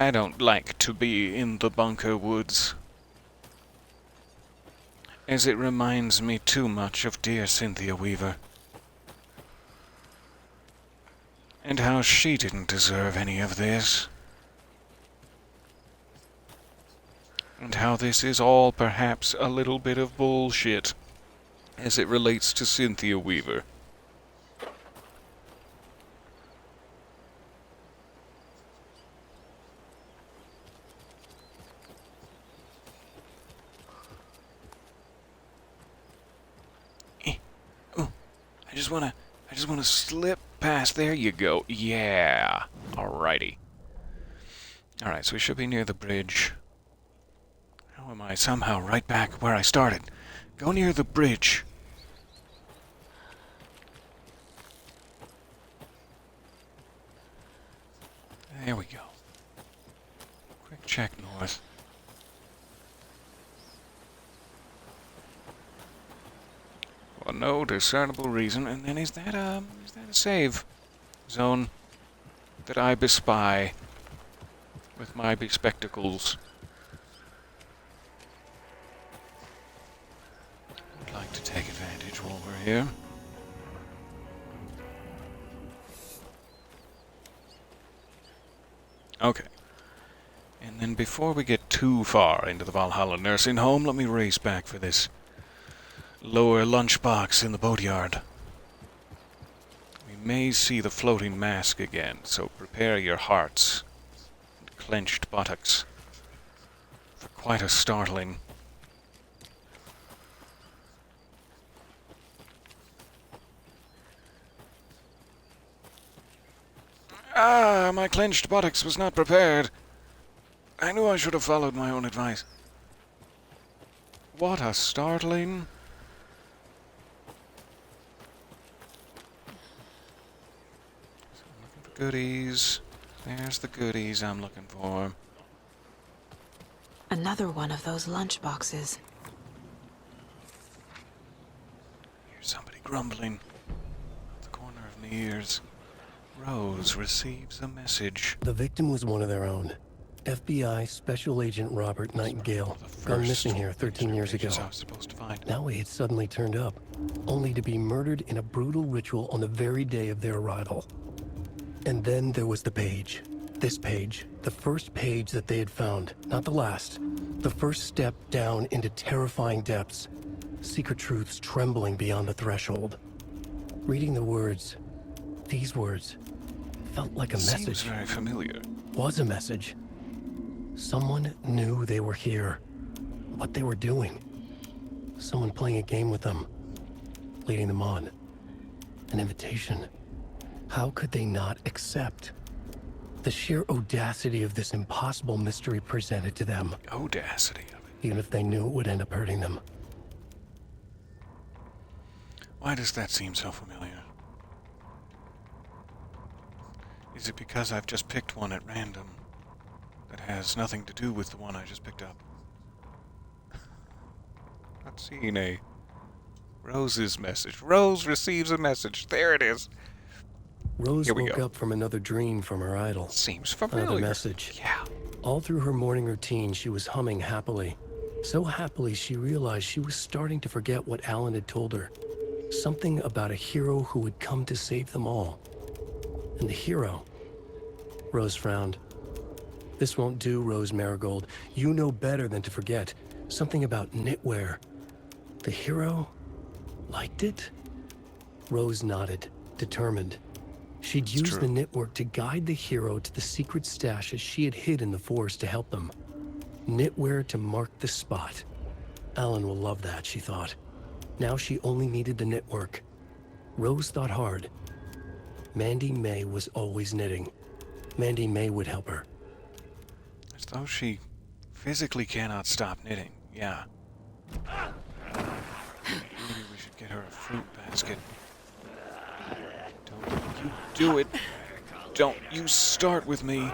I don't like to be in the Bunker Woods, as it reminds me too much of dear Cynthia Weaver, and how she didn't deserve any of this, and how this is all perhaps a little bit of bullshit as it relates to Cynthia Weaver. I just wanna slip past. There you go. Yeah. Alrighty. Alright, so we should be near the bridge. How am I somehow right back where I started? Go near the bridge. There we go. Quick check north. For no discernible reason. And then is that a save zone that I bespy with my bespectacles? I'd like to take advantage while we're here. Okay. And then before we get too far into the Valhalla nursing home, let me race back for this lower lunchbox in the boatyard. We may see the floating mask again, so prepare your hearts and clenched buttocks for quite a startling. Ah, my clenched buttocks was not prepared. I knew I should have followed my own advice. What a startling... Goodies. There's the goodies I'm looking for. Another one of those lunch boxes. Here's somebody grumbling out the corner of my ears. Rose receives a message. The victim was one of their own. FBI Special Agent Robert Nightingale, gone missing here 13 years ago. I was supposed to find. Now he had suddenly turned up, only to be murdered in a brutal ritual on the very day of their arrival. And then there was the page. This page, the first page that they had found, not the last. The first step down into terrifying depths. Secret truths trembling beyond the threshold. Reading the words, these words, felt like a Seems message. very familiar. Was a message. Someone knew they were here, what they were doing. Someone playing a game with them, leading them on. An invitation. How could they not accept? The sheer audacity of this impossible mystery presented to them, Audacity of it. even if they knew it would end up hurting them. Why does that seem so familiar? Is it because I've just picked one at random that has nothing to do with the one I just picked up? Not seeing a Rose's message. Rose receives a message. There it is. Rose Here we woke go. up from another dream from her idol. Seems familiar. Another message. Yeah. All through her morning routine, she was humming happily. So happily, she realized she was starting to forget what Alan had told her. Something about a hero who would come to save them all. And the hero... Rose frowned. This won't do, Rose Marigold. You know better than to forget. Something about knitwear. The hero liked it? Rose nodded, determined. She'd use the network to guide the hero to the secret stashes she had hid in the forest to help them. Knitwear to mark the spot. Alan will love that, she thought. Now she only needed the network. Rose thought hard. Mandy May was always knitting. Mandy May would help her. As though she physically cannot stop knitting. Yeah. Maybe we should get her a fruit basket. Don't you do it. Don't you start with me.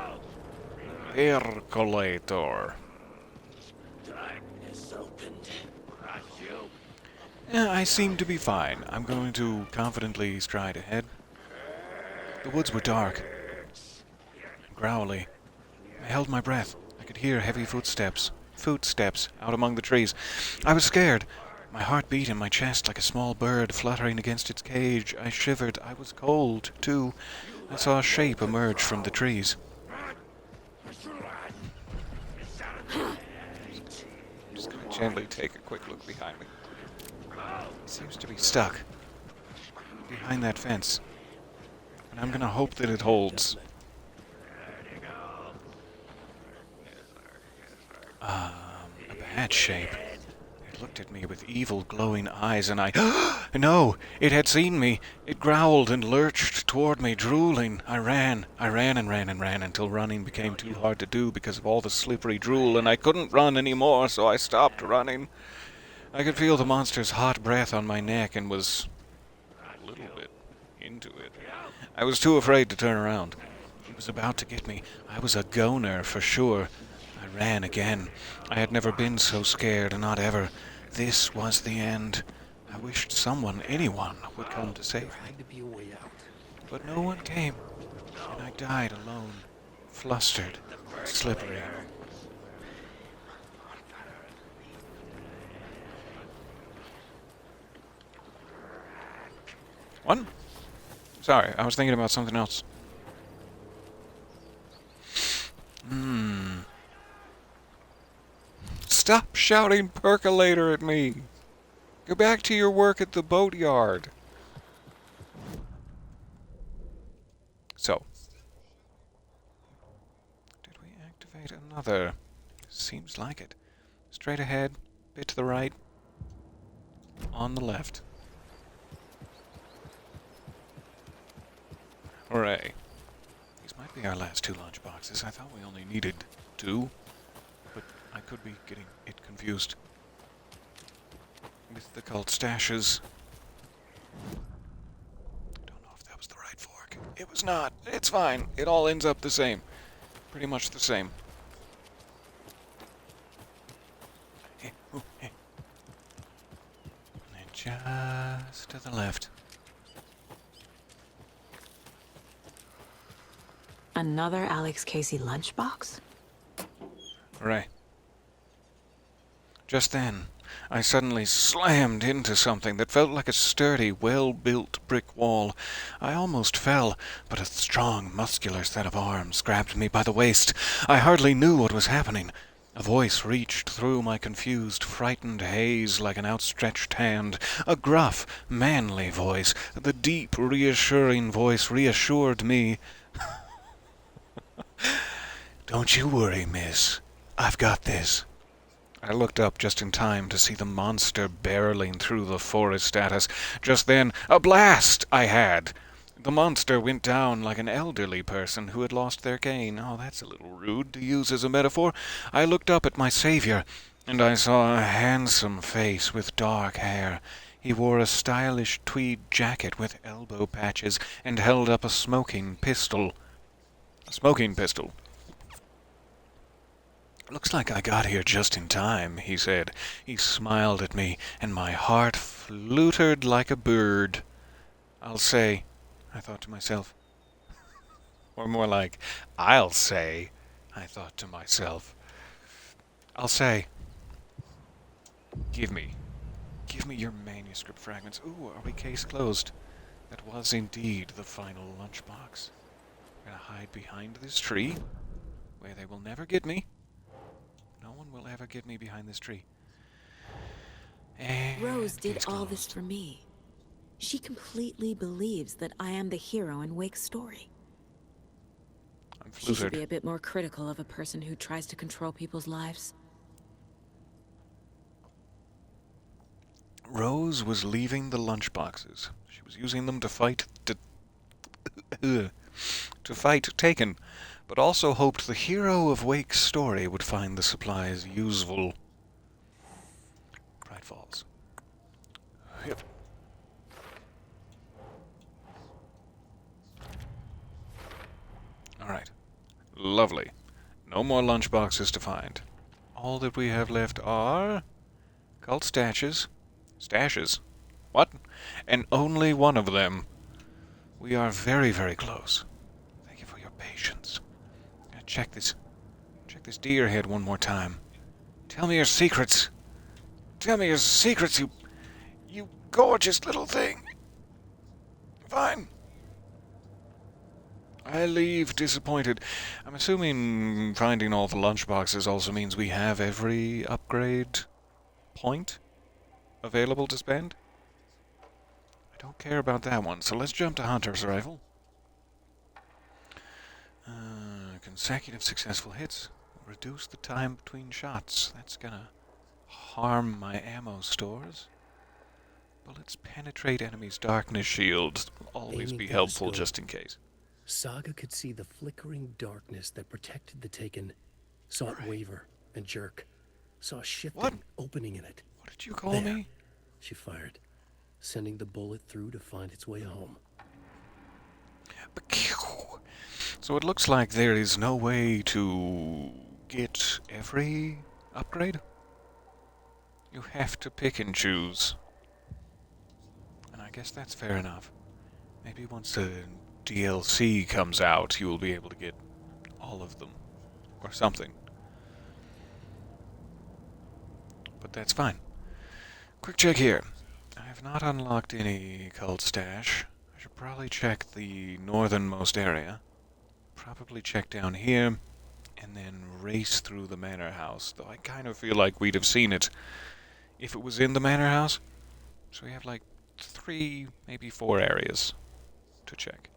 Percolator. Darkness opened. Not you. Yeah, I seem to be fine. I'm going to confidently stride ahead. The woods were dark and growly. I held my breath. I could hear heavy footsteps out among the trees. I was scared. My heart beat in my chest like a small bird fluttering against its cage. I shivered. I was cold, too. I saw a shape emerge from the trees. I'm just going to gently take a quick look behind me. He seems to be stuck behind that fence. And I'm going to hope that it holds. A bad shape. It looked at me with evil, glowing eyes, and No! It had seen me. It growled and lurched toward me, drooling. I ran until running became too hard to do because of all the slippery drool, and I couldn't run anymore, so I stopped running. I could feel the monster's hot breath on my neck and was a little bit into it. I was too afraid to turn around. He was about to get me. I was a goner for sure. I ran again. I had never been so scared, not ever. This was the end. I wished someone, anyone, would come to save me. Had to be a way out. But no one came, and I died alone, flustered, slippery. What? Sorry, I was thinking about something else. Stop shouting percolator at me. Go back to your work at the boatyard. So, did we activate another? Seems like it. Straight ahead, bit to the right, on the left. Hooray. These might be our last 2 lunch boxes. I thought we only needed 2, but I could be getting it confused with the cult stashes. I don't know if that was the right fork. It was not. It's fine. It all ends up the same. Pretty much the same. And then just to the left. Another Alex Casey lunchbox? Hooray. Just then, I suddenly slammed into something that felt like a sturdy, well-built brick wall. I almost fell, but a strong, muscular set of arms grabbed me by the waist. I hardly knew what was happening. A voice reached through my confused, frightened haze like an outstretched hand. A gruff, manly voice. The deep, reassuring voice reassured me. Don't you worry, miss. I've got this. I looked up just in time to see the monster barreling through the forest at us. Just then, a blast I had. The monster went down like an elderly person who had lost their cane. Oh, that's a little rude to use as a metaphor. I looked up at my savior, and I saw a handsome face with dark hair. He wore a stylish tweed jacket with elbow patches and held up a smoking pistol. A smoking pistol. Looks like I got here just in time, he said. He smiled at me, and my heart fluttered like a bird. I'll say, I thought to myself. Or more like, I'll say, I thought to myself. I'll say, give me your manuscript fragments. Ooh, are we case closed? That was indeed the final lunchbox. I'm gonna hide behind this tree, where they will never get me. No one will ever get me behind this tree. And Rose did case all closed. this for me. She completely believes that I am the hero in Wake's story. I'm She should flustered. be a bit more critical of a person who tries to control people's lives. Rose was leaving the lunchboxes. She was using them to fight to fight Taken, but also hoped the hero of Wake's story would find the supplies useful. Bright Falls. Yep. Alright. Lovely. No more lunchboxes to find. All that we have left are cult stashes. Stashes? What? And only one of them. We are very, very close. Thank you for your patience. Check this deer head one more time. Tell me your secrets. Tell me your secrets, you gorgeous little thing. Fine. I leave disappointed. I'm assuming finding all the lunchboxes also means we have every upgrade point available to spend. I don't care about that one, so let's jump to Hunter's Rifle. Consecutive successful hits will reduce the time between shots. That's gonna harm my ammo stores. Bullets penetrate enemies' darkness shields. Will always Aiming be through the helpful scope. just in case. Saga could see the flickering darkness that protected the Taken, saw it waver and jerk, saw a shifting What? opening in it. What did you call There. me? She fired, sending the bullet through to find its way home. So it looks like there is no way to get every upgrade. You have to pick and choose. And I guess that's fair enough. Maybe once the DLC comes out, you will be able to get all of them. Or something. But that's fine. Quick check here. I have not unlocked any cult stash. I should probably check the northernmost area. Probably check down here, and then race through the manor house. Though I kind of feel like we'd have seen it if it was in the manor house. So we have like 3, maybe 4 areas to check.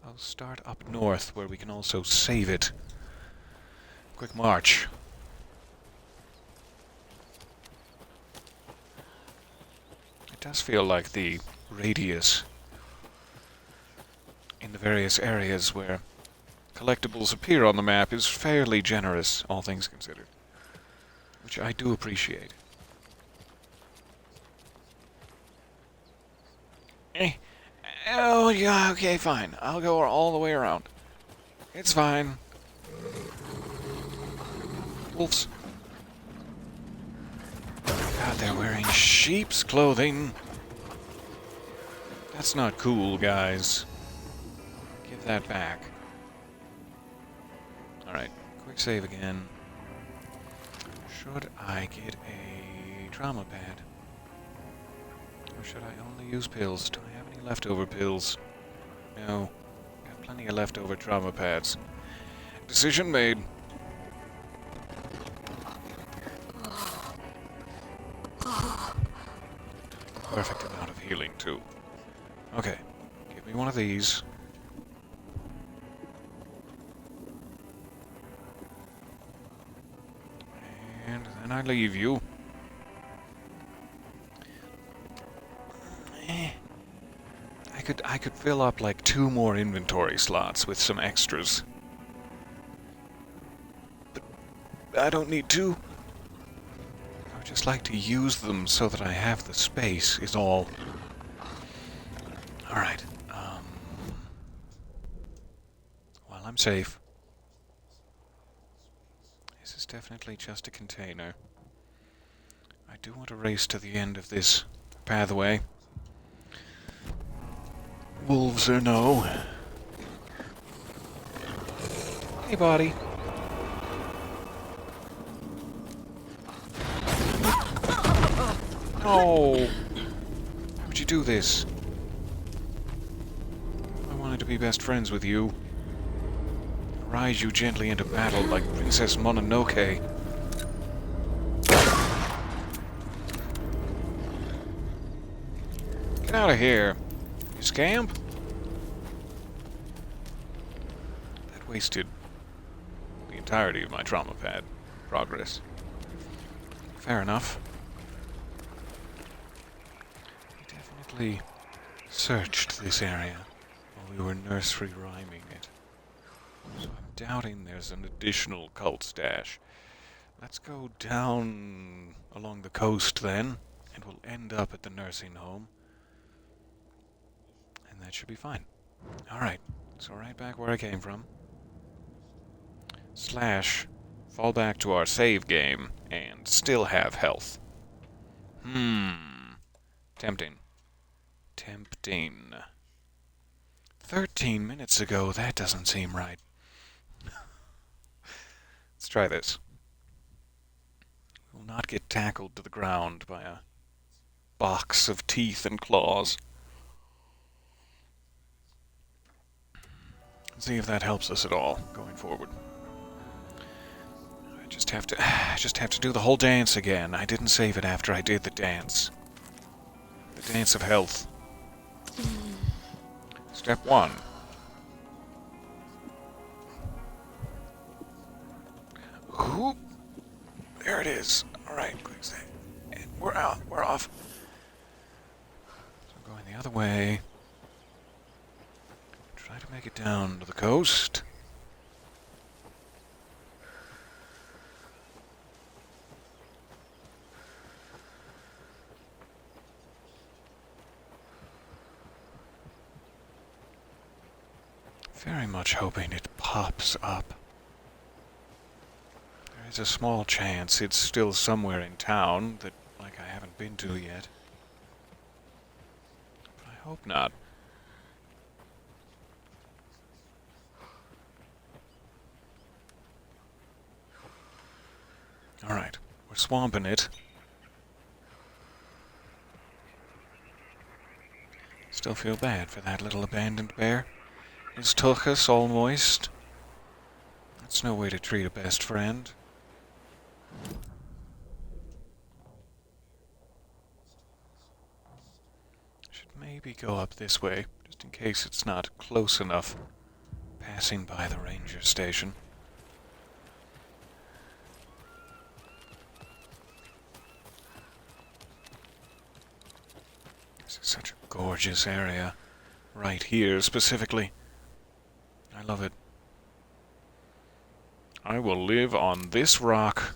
I'll start up north, where we can also save it. Quick march. It does feel like the radius in the various areas where collectibles appear on the map is fairly generous, all things considered. Which I do appreciate. Oh, yeah, okay, fine. I'll go all the way around. It's fine. Wolves. God, they're wearing sheep's clothing. That's not cool, guys. Give that back. Alright, quick save again. Should I get a trauma pad? Or should I only use pills? Do I have any leftover pills? No. Got plenty of leftover trauma pads. Decision made. Perfect amount of healing, too. Okay, give me one of these. And then I leave you. I could fill up like 2 more inventory slots with some extras. But I don't need to. I would just like to use them so that I have the space, is all. Alright, well, I'm safe. This is definitely just a container. I do want to race to the end of this pathway. Wolves or no. Hey, buddy. No! Why would you do this? I wanted to be best friends with you. Rise you gently into battle like Princess Mononoke. Get out of here, you scamp. That wasted the entirety of my trauma pad progress. Fair enough. We definitely searched this area while we were nursery rhyming it. So I'm doubting there's an additional cult stash. Let's go down along the coast then, and we'll end up at the nursing home. And that should be fine. Alright, so right back where I came from. Slash, fall back to our save game, and still have health. Tempting. Tempting. 13 minutes ago, that doesn't seem right. Let's try this. We'll not get tackled to the ground by a box of teeth and claws. See if that helps us at all going forward. I just have to do the whole dance again. I didn't save it after I did the dance. The dance of health. Step 1. Whoop. There it is. Alright, quick save. And we're out. We're off. So going the other way. Try to make it down to the coast. Very much hoping it pops up. There is a small chance it's still somewhere in town that, like, I haven't been to yet. But I hope not. Alright, we're swamping it. Still feel bad for that little abandoned bear. He's took us all moist. That's no way to treat a best friend. Should maybe go up this way, just in case it's not close enough. Passing by the ranger station. This is such a gorgeous area. Right here, specifically. I love it. I will live on this rock.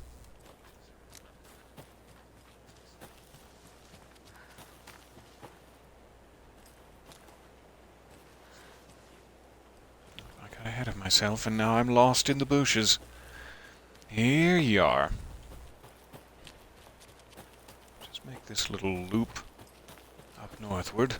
I got ahead of myself and now I'm lost in the bushes. Here you are. Just make this little loop up northward.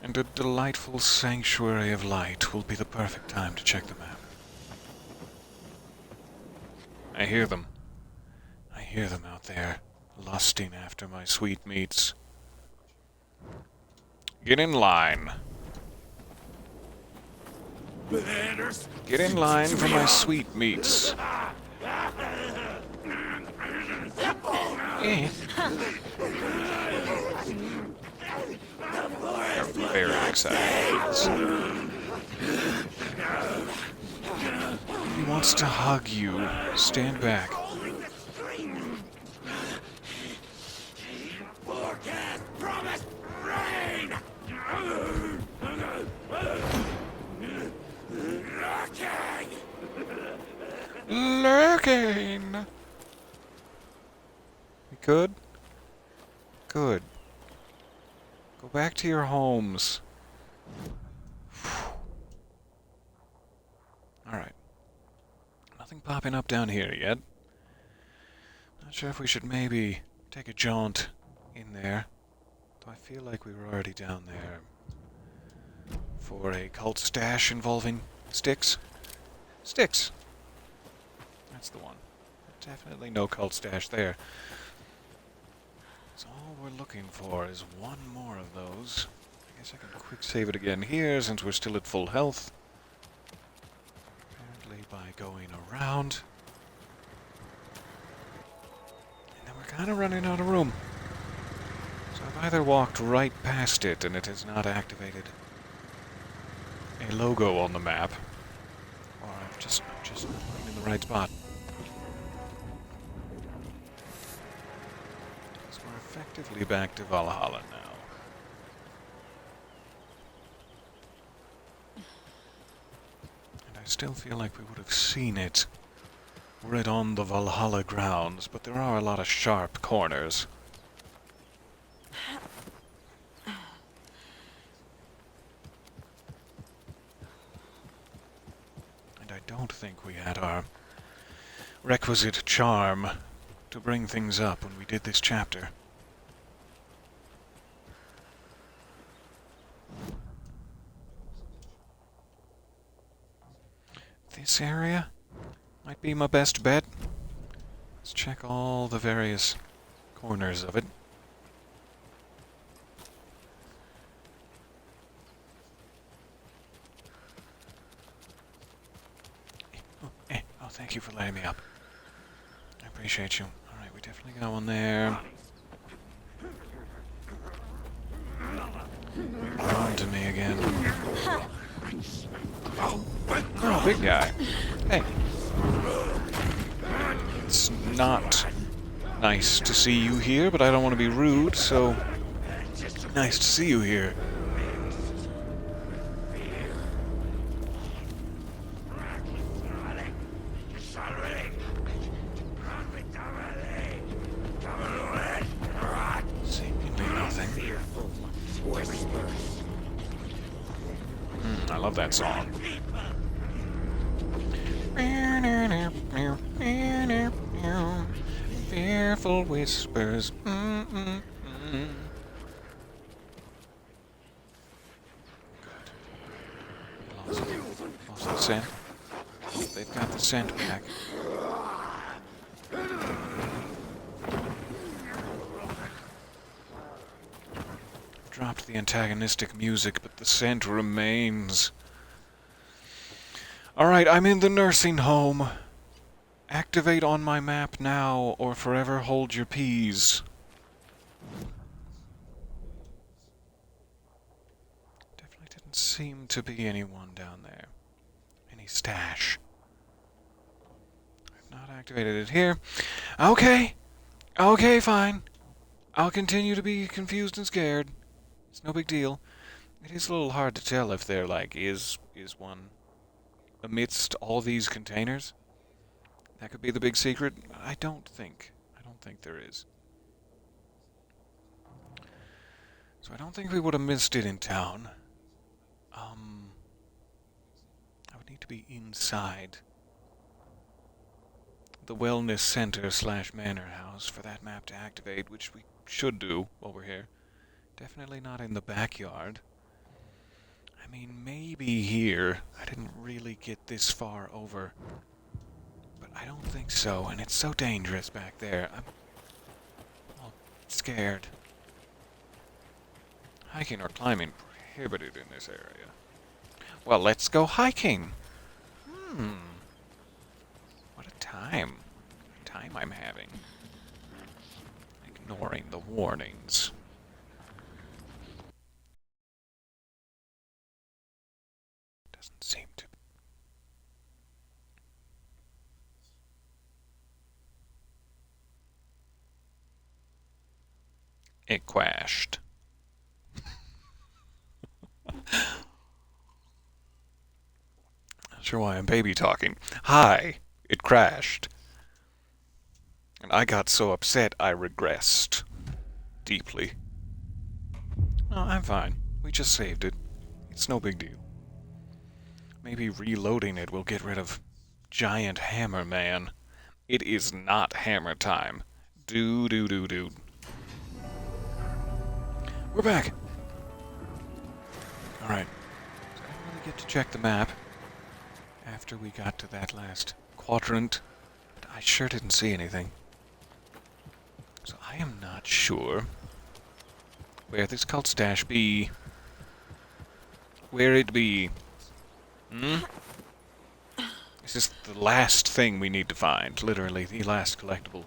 And a delightful sanctuary of light will be the perfect time to check the map. I hear them. I hear them out there, lusting after my sweetmeats. Get in line. Get in line for my sweetmeats. Eh. They're very excited. He wants to hug you. Stand back. Lurking! We good? Good. Go back to your homes. Alright. Nothing popping up down here yet. Not sure if we should maybe take a jaunt in there. Though I feel like we were already down there for a cult stash involving sticks. Sticks! That's the one. Definitely no cult stash there. So all we're looking for is one more of those. I guess I can quick save it again here since we're still at full health. Apparently by going around. kind of running out of room. So I've either walked right past it and it has not activated a logo on the map, or I've just not looking in the right spot. So we're effectively back to Valhalla now. And I still feel like we would have seen it were it on the Valhalla grounds, but there are a lot of sharp corners. And I don't think we had our requisite charm to bring things up when we did this chapter. This area might be my best bet. Let's check all the various corners of it. Oh, thank you for letting me up. I appreciate you. Alright, we definitely got one there. On to me again. Oh, big guy. Hey. It's not nice to see you here, but I don't want to be rude, so nice to see you here. Seemingly nothing. I love that song. Fearful whispers. Lost the scent. They've got the scent back. Dropped the antagonistic music, but the scent remains. Alright, I'm in the nursing home. Activate on my map now, or forever hold your peas. Definitely didn't seem to be anyone down there. Any stash. I've not activated it here. Okay. Okay, fine. I'll continue to be confused and scared. It's no big deal. It is a little hard to tell if there, like, is one amidst all these containers. That could be the big secret. I don't think there is. So I don't think we would have missed it in town. I would need to be inside the wellness center / manor house for that map to activate, which we should do while we're here. Definitely not in the backyard. I mean, maybe here. I didn't really get this far over. But I don't think so, and it's so dangerous back there. I'm all scared. Hiking or climbing prohibited in this area. Well, let's go hiking. What a time. What a time I'm having. Ignoring the warnings. Doesn't seem to. It crashed. Not sure why I'm baby talking. Hi, it crashed. And I got so upset I regressed. Deeply. No, I'm fine. We just saved it. It's no big deal. Maybe reloading it will get rid of Giant Hammer Man. It is not hammer time. Dude. We're back! Alright. So I didn't really get to check the map after we got to that last quadrant, but I sure didn't see anything. So I am not sure where this cult stash be. Where it be. This is the last thing we need to find. Literally, the last collectible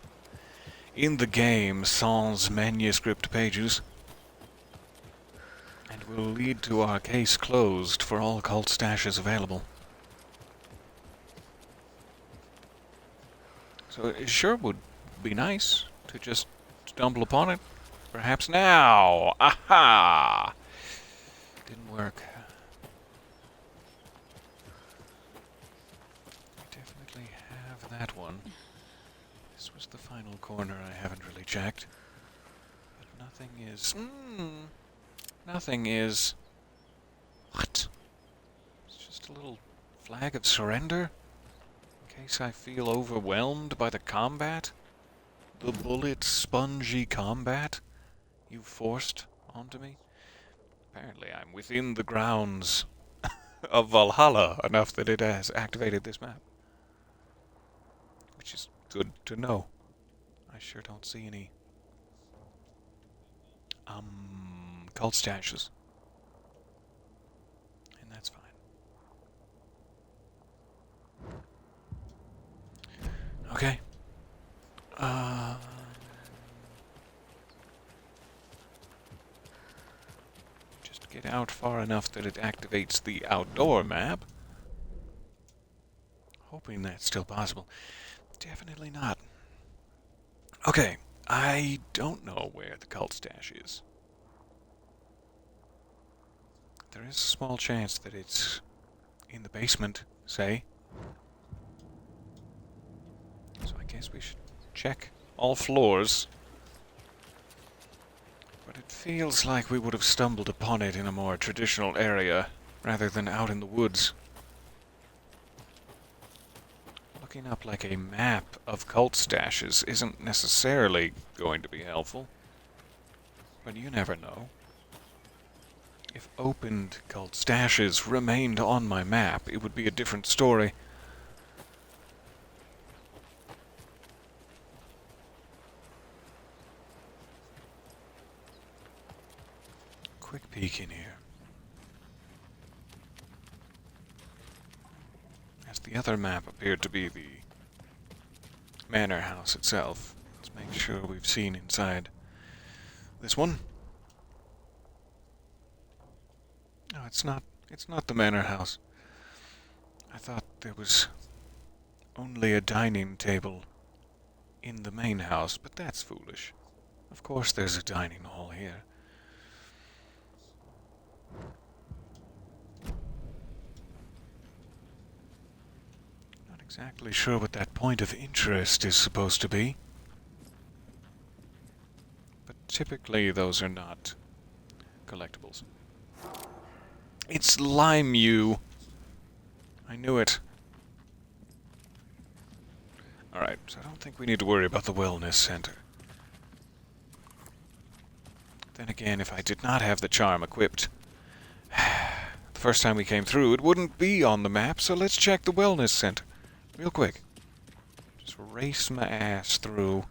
in the game sans manuscript pages, and will lead to our case closed for all cult stashes available. So it sure would be nice to just stumble upon it. Perhaps now. Aha! Didn't work. We definitely have that one. This was the final corner I haven't really checked. But nothing is... nothing is... What? It's just a little flag of surrender? In case I feel overwhelmed by the combat? The bullet-spongy combat you forced onto me? Apparently I'm within the grounds of Valhalla enough that it has activated this map. Which is good to know. I sure don't see any cult stashes. And that's fine. Okay. Just get out far enough that it activates the outdoor map. Hoping that's still possible. Definitely not. Okay, I don't know where the cult stash is. There is a small chance that it's in the basement, say. So I guess we should check all floors. But it feels like we would have stumbled upon it in a more traditional area, rather than out in the woods. Looking up like a map of cult stashes isn't necessarily going to be helpful. But you never know. If opened cult stashes remained on my map, it would be a different story. Quick peek in here. As the other map appeared to be the manor house itself. Let's make sure we've seen inside this one. No, it's not. It's not the manor house. I thought there was only a dining table in the main house, but that's foolish. Of course there's a dining hall here. Not exactly sure what that point of interest is supposed to be. But typically those are not collectibles. It's Lime-U. I knew it. Alright, so I don't think we need to worry about the wellness center. Then again, if I did not have the charm equipped, the first time we came through, it wouldn't be on the map, so let's check the wellness center. Real quick. Just race my ass through.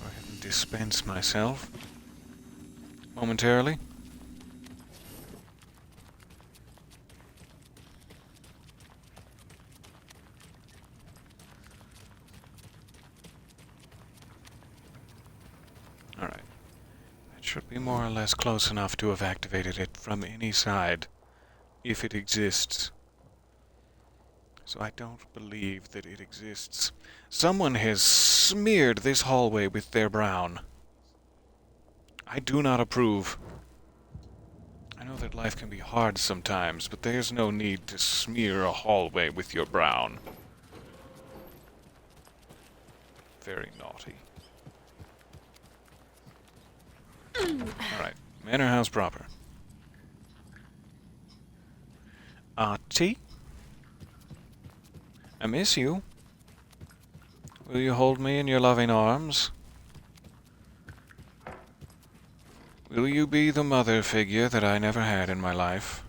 Go ahead and dispense myself momentarily. Alright. That should be more or less close enough to have activated it from any side, if it exists. So I don't believe that it exists. Someone has smeared this hallway with their brown. I do not approve. I know that life can be hard sometimes, but there's no need to smear a hallway with your brown. Very naughty. Alright, manor house proper. Ahti? I miss you. Will you hold me in your loving arms? Will you be the mother figure that I never had in my life?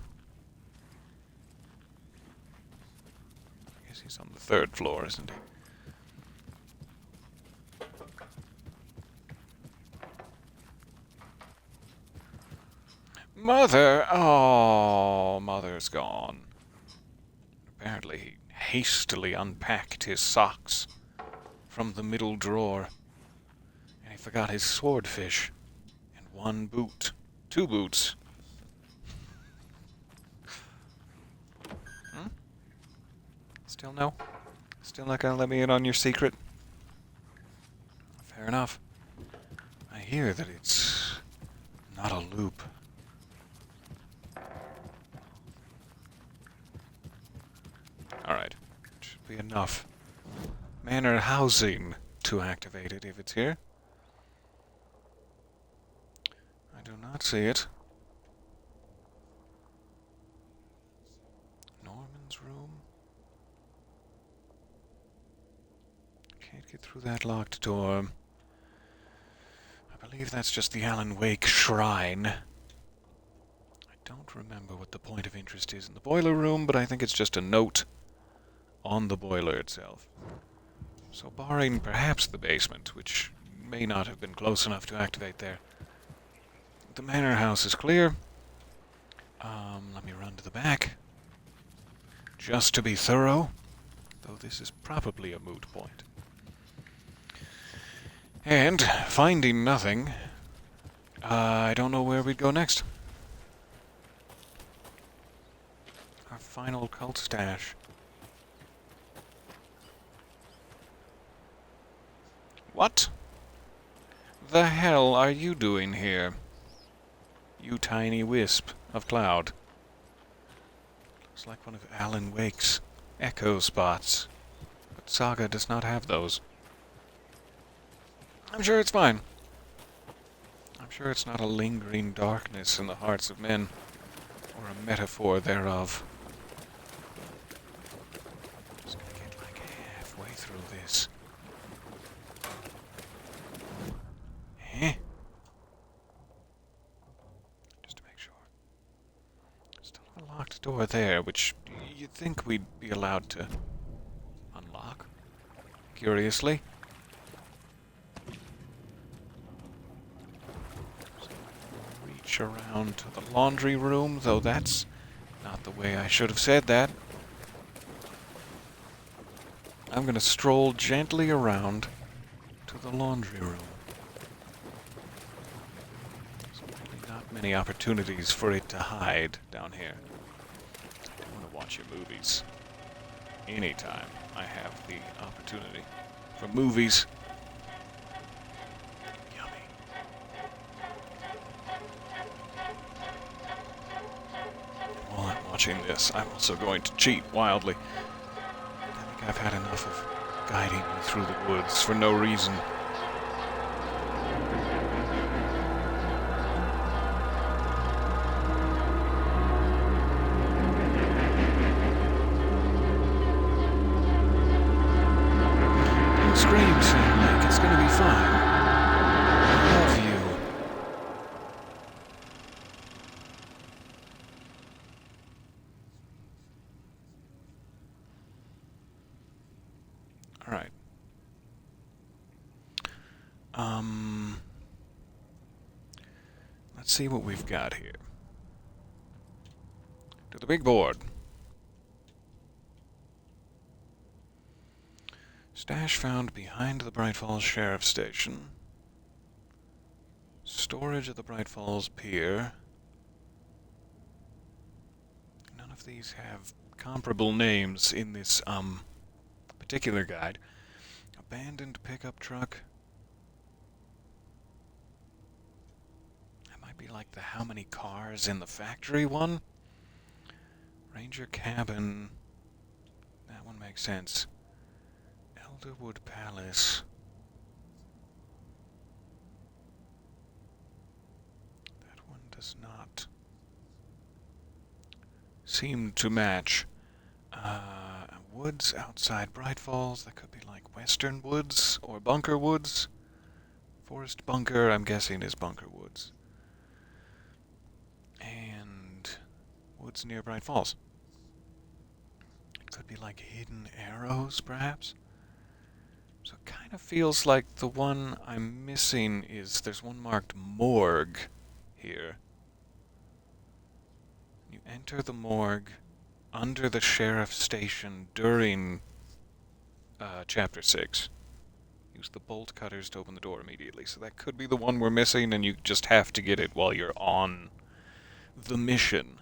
I guess he's on the 3rd floor, isn't he? Mother! Oh, Mother's gone. Apparently he hastily unpacked his socks from the middle drawer. And he forgot his swordfish. And one boot. 2 boots. Still no? Still not gonna let me in on your secret? Fair enough. I hear that it's not a loop. Alright. Should be enough manor housing to activate it if it's here. I do not see it. Norman's room. Can't get through that locked door. I believe that's just the Alan Wake shrine. I don't remember what the point of interest is in the boiler room, but I think it's just a note on the boiler itself. So barring perhaps the basement, which may not have been close enough to activate there, the manor house is clear. Let me run to the back, just to be thorough, though this is probably a moot point. And, finding nothing, I don't know where we'd go next. Our final cult stash. What the hell are you doing here? You tiny wisp of cloud. Looks like one of Alan Wake's echo spots. But Saga does not have those. I'm sure it's fine. I'm sure it's not a lingering darkness in the hearts of men, or a metaphor thereof. Just gonna get like halfway through this. Eh? Just to make sure. Still have a locked door there, which you'd think we'd be allowed to unlock. Curiously. Reach around to the laundry room, though that's not the way I should have said that. I'm gonna stroll gently around to the laundry room. There's really not many opportunities for it to hide down here. I do want to watch your movies. Anytime I have the opportunity for movies. Yummy. While I'm watching this, I'm also going to cheat wildly. I think I've had enough of guiding you through the woods for no reason. Don't scream, Sam Lake. It's gonna be fine. I love you. Alright. Let's see what we've got here. To the big board. Stash found behind the Bright Falls Sheriff Station. Storage at the Bright Falls Pier. None of these have comparable names in this, particular guide. Abandoned pickup truck. That might be like the how many cars in the factory one. Ranger cabin. That one makes sense. Elderwood Palace. That one does not seem to match. Woods outside Bright Falls. That could be like Western Woods or Bunker Woods. Forest Bunker, I'm guessing, is Bunker Woods. And woods near Bright Falls. It could be like Hidden Arrows, perhaps. So it kind of feels like the one I'm missing is there's one marked Morgue here. enter the morgue under the sheriff's station during Chapter 6. Use the bolt cutters to open the door immediately. So that could be the one we're missing, and you just have to get it while you're on the mission.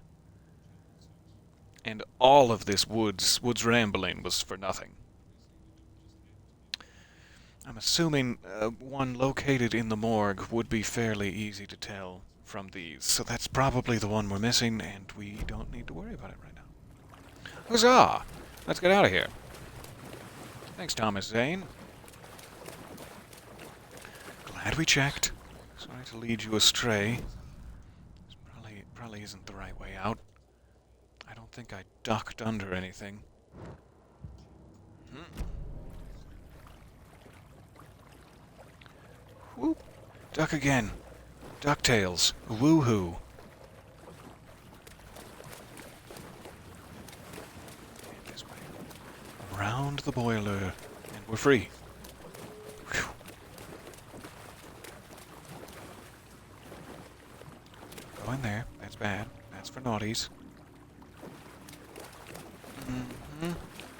And all of this woods rambling was for nothing. I'm assuming one located in the morgue would be fairly easy to tell from these. So that's probably the one we're missing, and we don't need to worry about it right now. Huzzah! Let's get out of here. Thanks, Thomas Zane. Glad we checked. Sorry to lead you astray. This probably isn't the right way out. I don't think I ducked under anything. Whoop. Duck again. DuckTales. Woohoo. And this way. Around the boiler. And we're free. Whew. Go in there. That's bad. That's for naughties.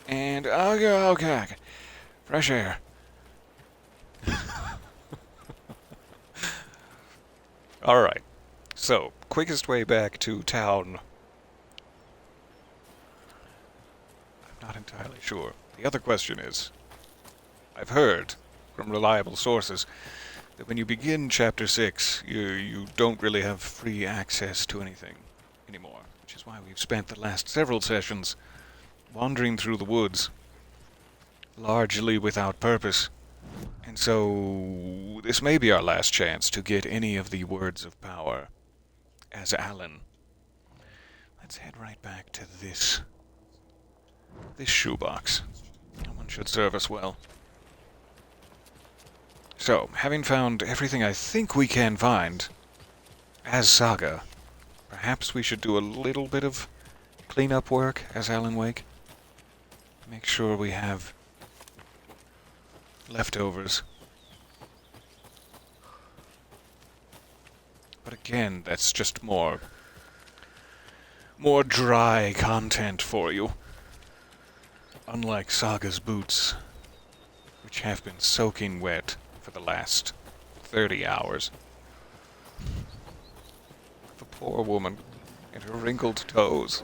And okay. Fresh air. Alright. So, quickest way back to town. I'm not entirely sure. The other question is, I've heard from reliable sources that when you begin Chapter 6, you don't really have free access to anything anymore, which is why we've spent the last several sessions wandering through the woods, largely without purpose. And so, this may be our last chance to get any of the words of power as Alan. Let's head right back to this shoebox. That one should serve us well. So, having found everything I think we can find as Saga, perhaps we should do a little bit of cleanup work as Alan Wake. Make sure we have leftovers. But again, that's just more dry content for you. Unlike Saga's boots, which have been soaking wet for the last 30 hours. The poor woman and her wrinkled toes.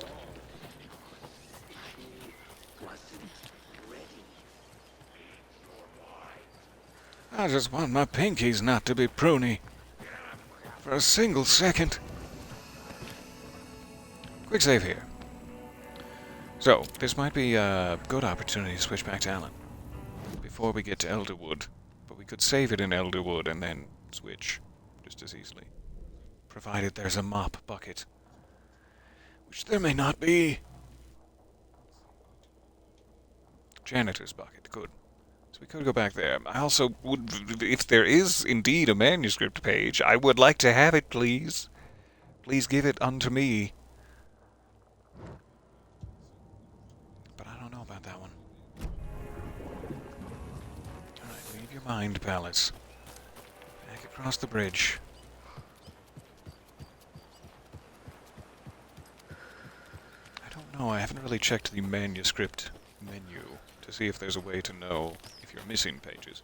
I just want my pinkies not to be pruny. For a single second. Quick save here. So, this might be a good opportunity to switch back to Alan. Before we get to Elderwood. But we could save it in Elderwood and then switch just as easily. Provided there's a mop bucket. Which there may not be. Janitor's bucket, good. So we could go back there. I also would, if there is indeed a manuscript page, I would like to have it, please. Please give it unto me. But I don't know about that one. Alright, leave your mind, Palace. Back across the bridge. I don't know, I haven't really checked the manuscript menu to see if there's a way to know if you're missing pages.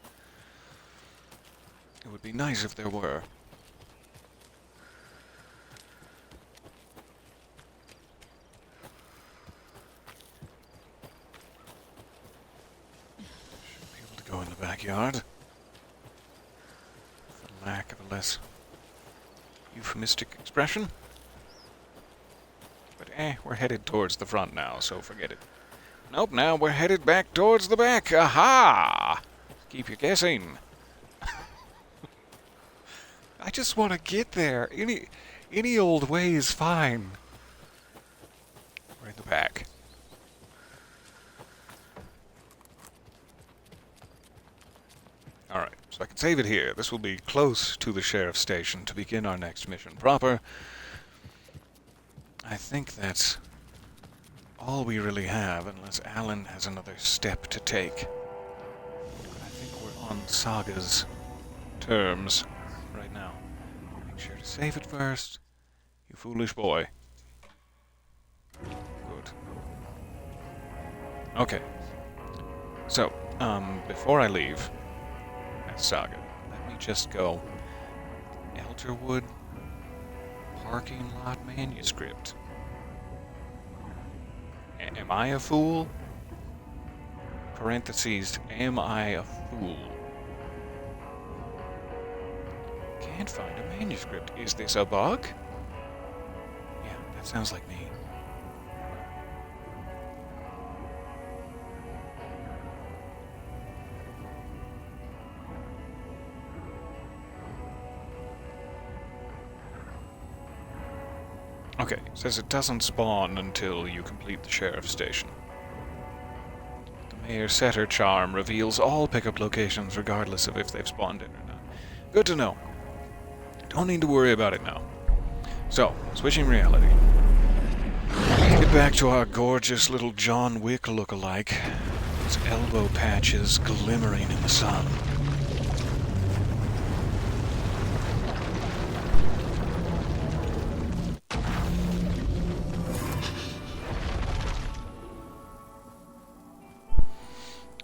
It would be nice if there were. Should be able to go in the backyard. For lack of a less euphemistic expression. But we're headed towards the front now, so forget it. Nope, now we're headed back towards the back. Aha! Keep you guessing. I just want to get there. Any old way is fine. We're in the back. Alright, so I can save it here. This will be close to the sheriff's station to begin our next mission proper. I think that's all we really have, unless Alan has another step to take. I think we're on Saga's terms right now. Make sure to save it first, you foolish boy. Okay. So, before I leave that saga, let me just go. Elderwood parking lot manuscript. Am I a fool? Parentheses, am I a fool? Can't find a manuscript. Is this a bug? Yeah, that sounds like me. Okay, says it doesn't spawn until you complete the sheriff's station. The Mayor Setter charm reveals all pickup locations regardless of if they've spawned in or not. Good to know. Don't need to worry about it now. So, switching reality. Get back to our gorgeous little John Wick look-alike. His elbow patches glimmering in the sun.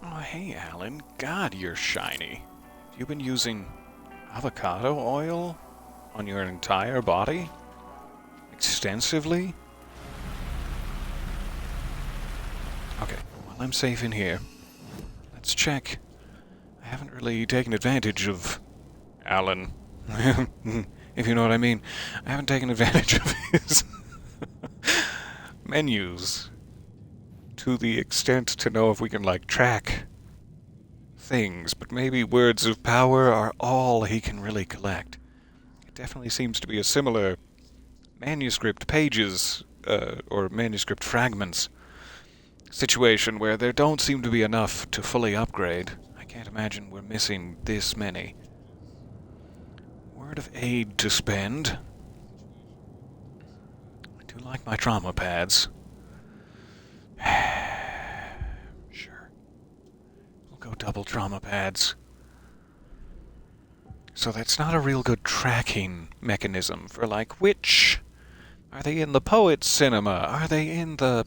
Oh, hey, Alan. God, you're shiny. Have you been using avocado oil on your entire body? Extensively? Okay, well, I'm safe in here. Let's check. I haven't really taken advantage of Alan. If you know what I mean. I haven't taken advantage of his menus to the extent to know if we can, like, track things, but maybe words of power are all he can really collect. It definitely seems to be a similar manuscript pages, or manuscript fragments situation where there don't seem to be enough to fully upgrade. I can't imagine we're missing this many. Word of aid to spend. I do like my trauma pads. Sure. We'll go double trauma pads. So that's not a real good tracking mechanism for, like, which... Are they in the Poet's Cinema? Are they in the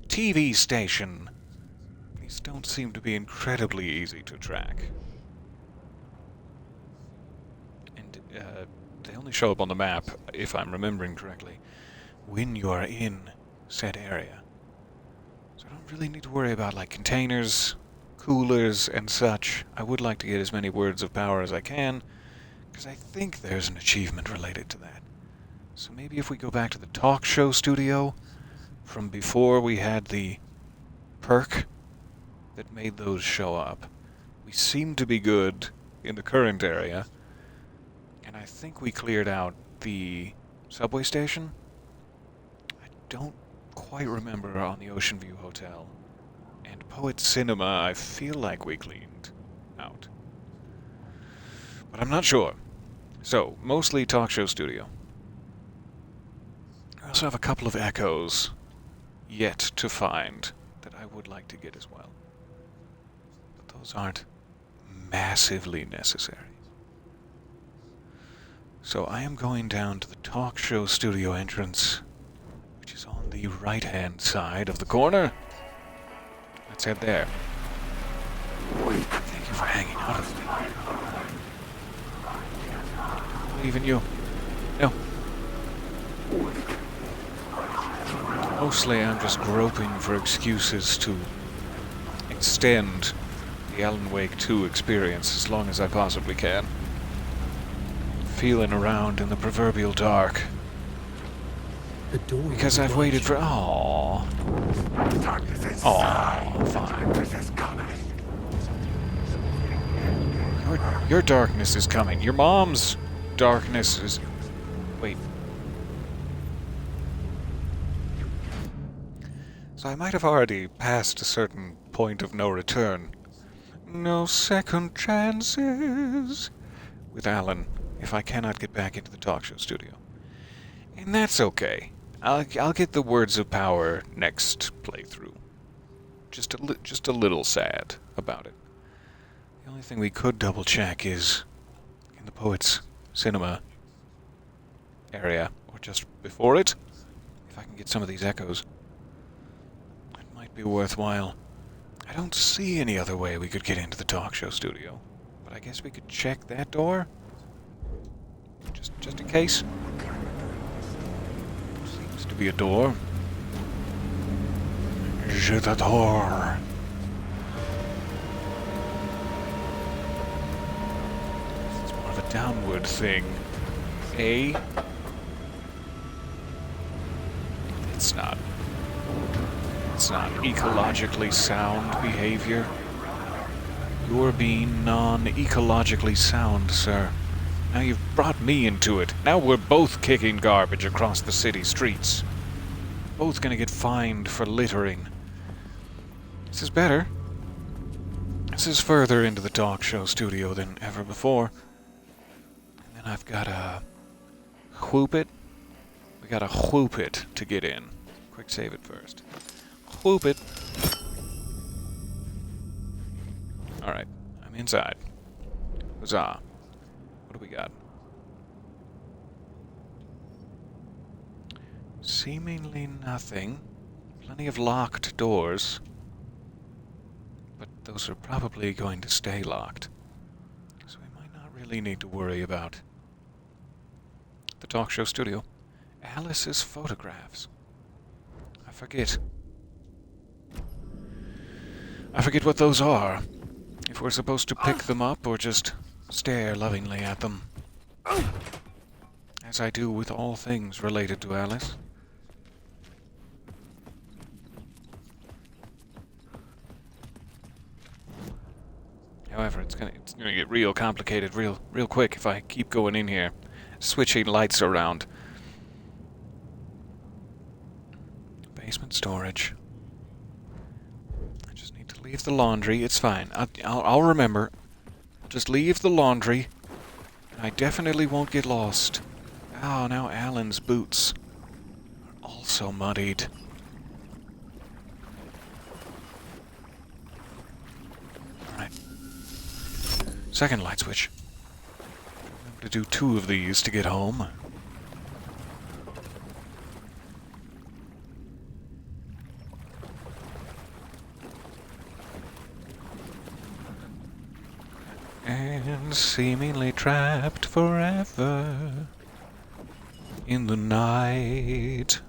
TV station? These don't seem to be incredibly easy to track. And they only show up on the map, if I'm remembering correctly, when you are in said area. So I don't really need to worry about, like, containers, coolers, and such. I would like to get as many words of power as I can, because I think there's an achievement related to that. So maybe if we go back to the talk show studio from before we had the perk that made those show up. We seem to be good in the current area, and I think we cleared out the subway station. I don't quite remember on the Ocean View Hotel. And Poet's Cinema, I feel like we cleaned out. But I'm not sure. So, mostly talk show studio. I also have a couple of echoes yet to find that I would like to get as well. But those aren't massively necessary. So I am going down to the talk show studio entrance, which is on the right-hand side of the corner. Let's head there. Thank you for hanging out with me. I believe in you. No. Mostly I'm just groping for excuses to extend the Alan Wake 2 experience as long as I possibly can. Feeling around in the proverbial dark. The door. Because I've waited for... Aww. Aww, fine. Your darkness is coming. Your mom's darkness is... Wait. So I might have already passed a certain point of no return. No second chances with Alan if I cannot get back into the talk show studio. And that's okay. I'll get the words of power next playthrough. Just a little sad about it. The only thing we could double check is in the Poet's Cinema area, or just before it, if I can get some of these echoes. It might Might be worthwhile. I don't see any other way we could get into the talk show studio. But I guess we could check that door? Just in case. Seems to be a door. Je t'adore. It's more of a downward thing. A. It's not. It's not ecologically sound behavior. You're being non-ecologically sound, sir. Now you've brought me into it. Now we're both kicking garbage across the city streets. Both gonna get fined for littering. This is better. This is further into the talk show studio than ever before. And then I've gotta whoop it. We gotta whoop it to get in. Quick save it first. Whoop it. Alright, I'm inside. Huzzah. What do we got? Seemingly nothing. Plenty of locked doors. But those are probably going to stay locked. So we might not really need to worry about the talk show studio. Alice's photographs. I forget what those are. If we're supposed to pick them up or just stare lovingly at them. As I do with all things related to Alice. However, it's gonna get real complicated real quick if I keep going in here, switching lights around. Basement storage. I just need to leave the laundry. It's fine. I'll remember. Just leave the laundry. I definitely won't get lost. Oh, now Alan's boots are also muddied. Alright. Second light switch. Remember to do 2 of these to get home. And seemingly trapped forever in the night.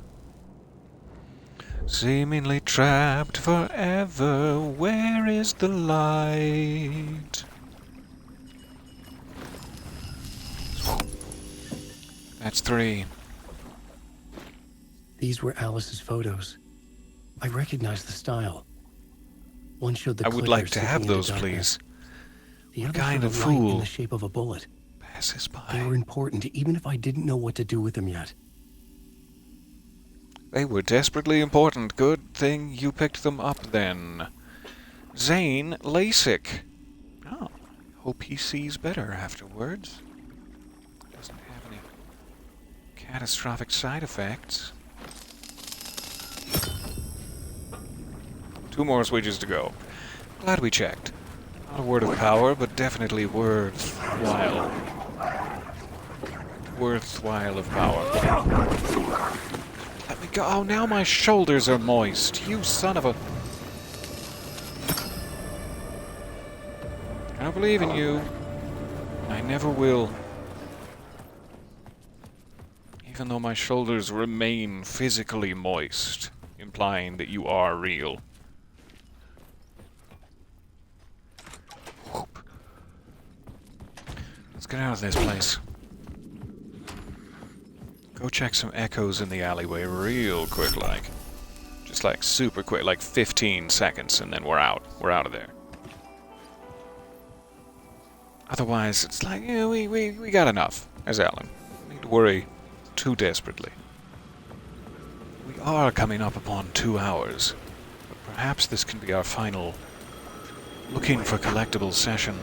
Seemingly trapped forever, where is the light? That's 3. These were Alice's photos. I recognized the style. One showed the I would clicker like to sinking have into those, darkness. please. The What other kind showed of a light in fool the shape of a bullet. passes They were by? important, even if I didn't know what to do with them yet. They were desperately important. Good thing you picked them up then. Zane LASIK. Oh, hope he sees better afterwards. Doesn't have any catastrophic side effects. 2 more switches to go. Glad we checked. Not a word of power, but definitely worthwhile. Worthwhile of power. Let me go. Oh, now my shoulders are moist. You son of a... I don't believe in you. I never will. Even though my shoulders remain physically moist, implying that you are real. Whoop. Let's get out of this place. Go check some echoes in the alleyway real quick, like. Just like super quick, like 15 seconds, and then we're out. We're out of there. Otherwise, it's like, yeah, we got enough, as Alan. Don't need to worry too desperately. We are coming up upon 2 hours, but perhaps this can be our final looking for collectibles session.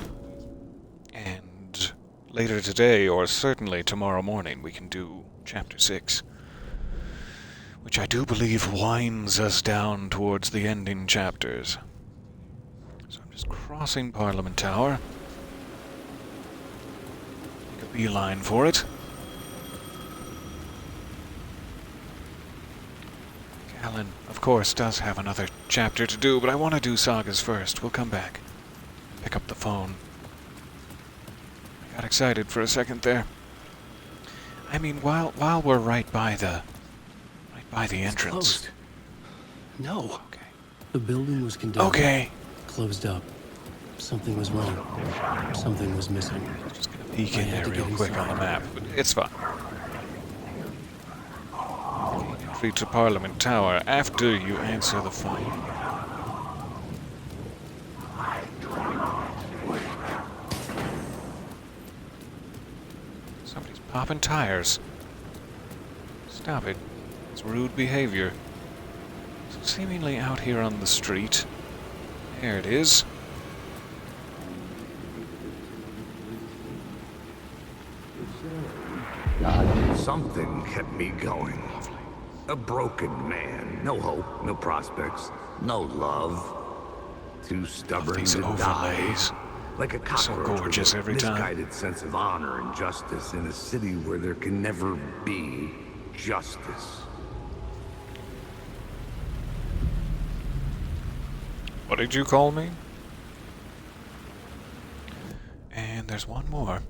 And later today, or certainly tomorrow morning, we can do Chapter 6, which I do believe winds us down towards the ending chapters. So I'm just crossing Parliament Tower. Make a beeline for it. Helen, of course, does have another chapter to do, but I want to do sagas first. We'll come back. Pick up the phone. I got excited for a second there. I mean, while we're right by the entrance. Closed. No. Okay. The building was condemned. Okay. Closed up. Something was wrong. Something was missing. Just gonna peek I in had there to real get quick on the map, but it's fine. Entry to Parliament Tower after you answer the phone. Somebody's popping tires. Stop it. It's rude behavior. So seemingly out here on the street. There it is. Something kept me going. A broken man. No hope, no prospects, no love. Too stubborn These to overlays. die. Like a So cockroach gorgeous with a every time. misguided sense of honor and justice in a city where there can never be justice. What did you call me? And there's one more.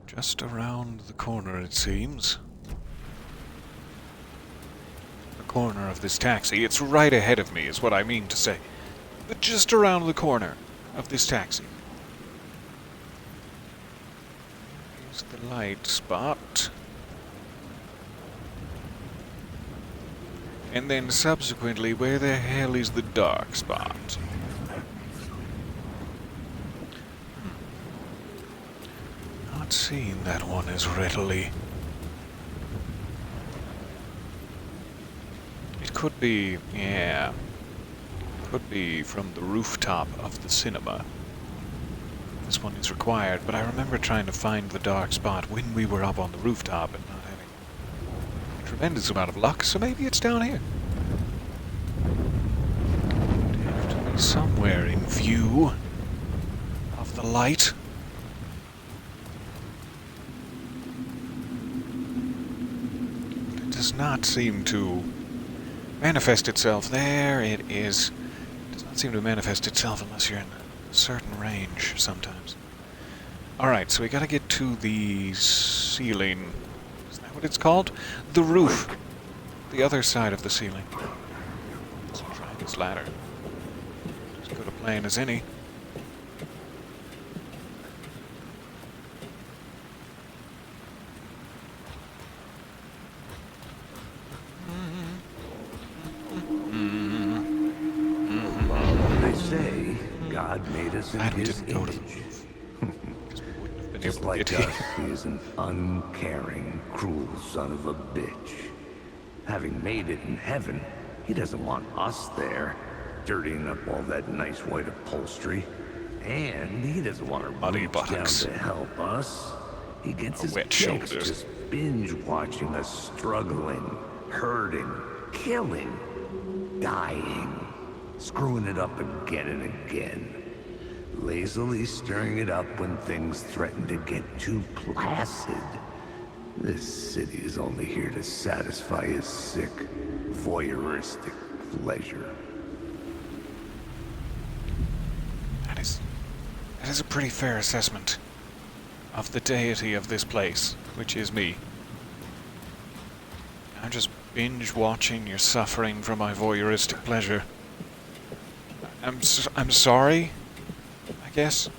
Just around the corner, it seems. The corner of this taxi. It's right ahead of me, is what I mean to say. But just around the corner of this taxi. Here's the light spot. And then subsequently, where the hell is the dark spot? Not seeing that one as readily. It could be, yeah. Could be from the rooftop of the cinema. This one is required, but I remember trying to find the dark spot when we were up on the rooftop and not having a tremendous amount of luck, so maybe it's down here. It'd have to be somewhere in view of the light. But it does not seem to manifest itself. There it is. It does not seem to manifest itself unless you're in a certain range sometimes. Alright, so we gotta get to the ceiling. Is that what it's called? The roof. The other side of the ceiling. Let's try this ladder. As good a plan as any. They say God made us in Glad we his didn't go to the image. roof. Because we wouldn't have been Just able to like get us, here. he is an uncaring, cruel son of a bitch. Having made it in heaven, he doesn't want us there, dirtying up all that nice white upholstery. And he doesn't want to Muddy reach down buttocks. to help us. He gets Or his wet kicks shoulders. just binge watching us struggling, hurting, killing, dying, screwing it up again and again. Lazily stirring it up when things threaten to get too placid. This city is only here to satisfy his sick, voyeuristic pleasure. That is a pretty fair assessment of the deity of this place, which is me. I'm just binge watching your suffering for my voyeuristic pleasure. I'm sorry, I guess.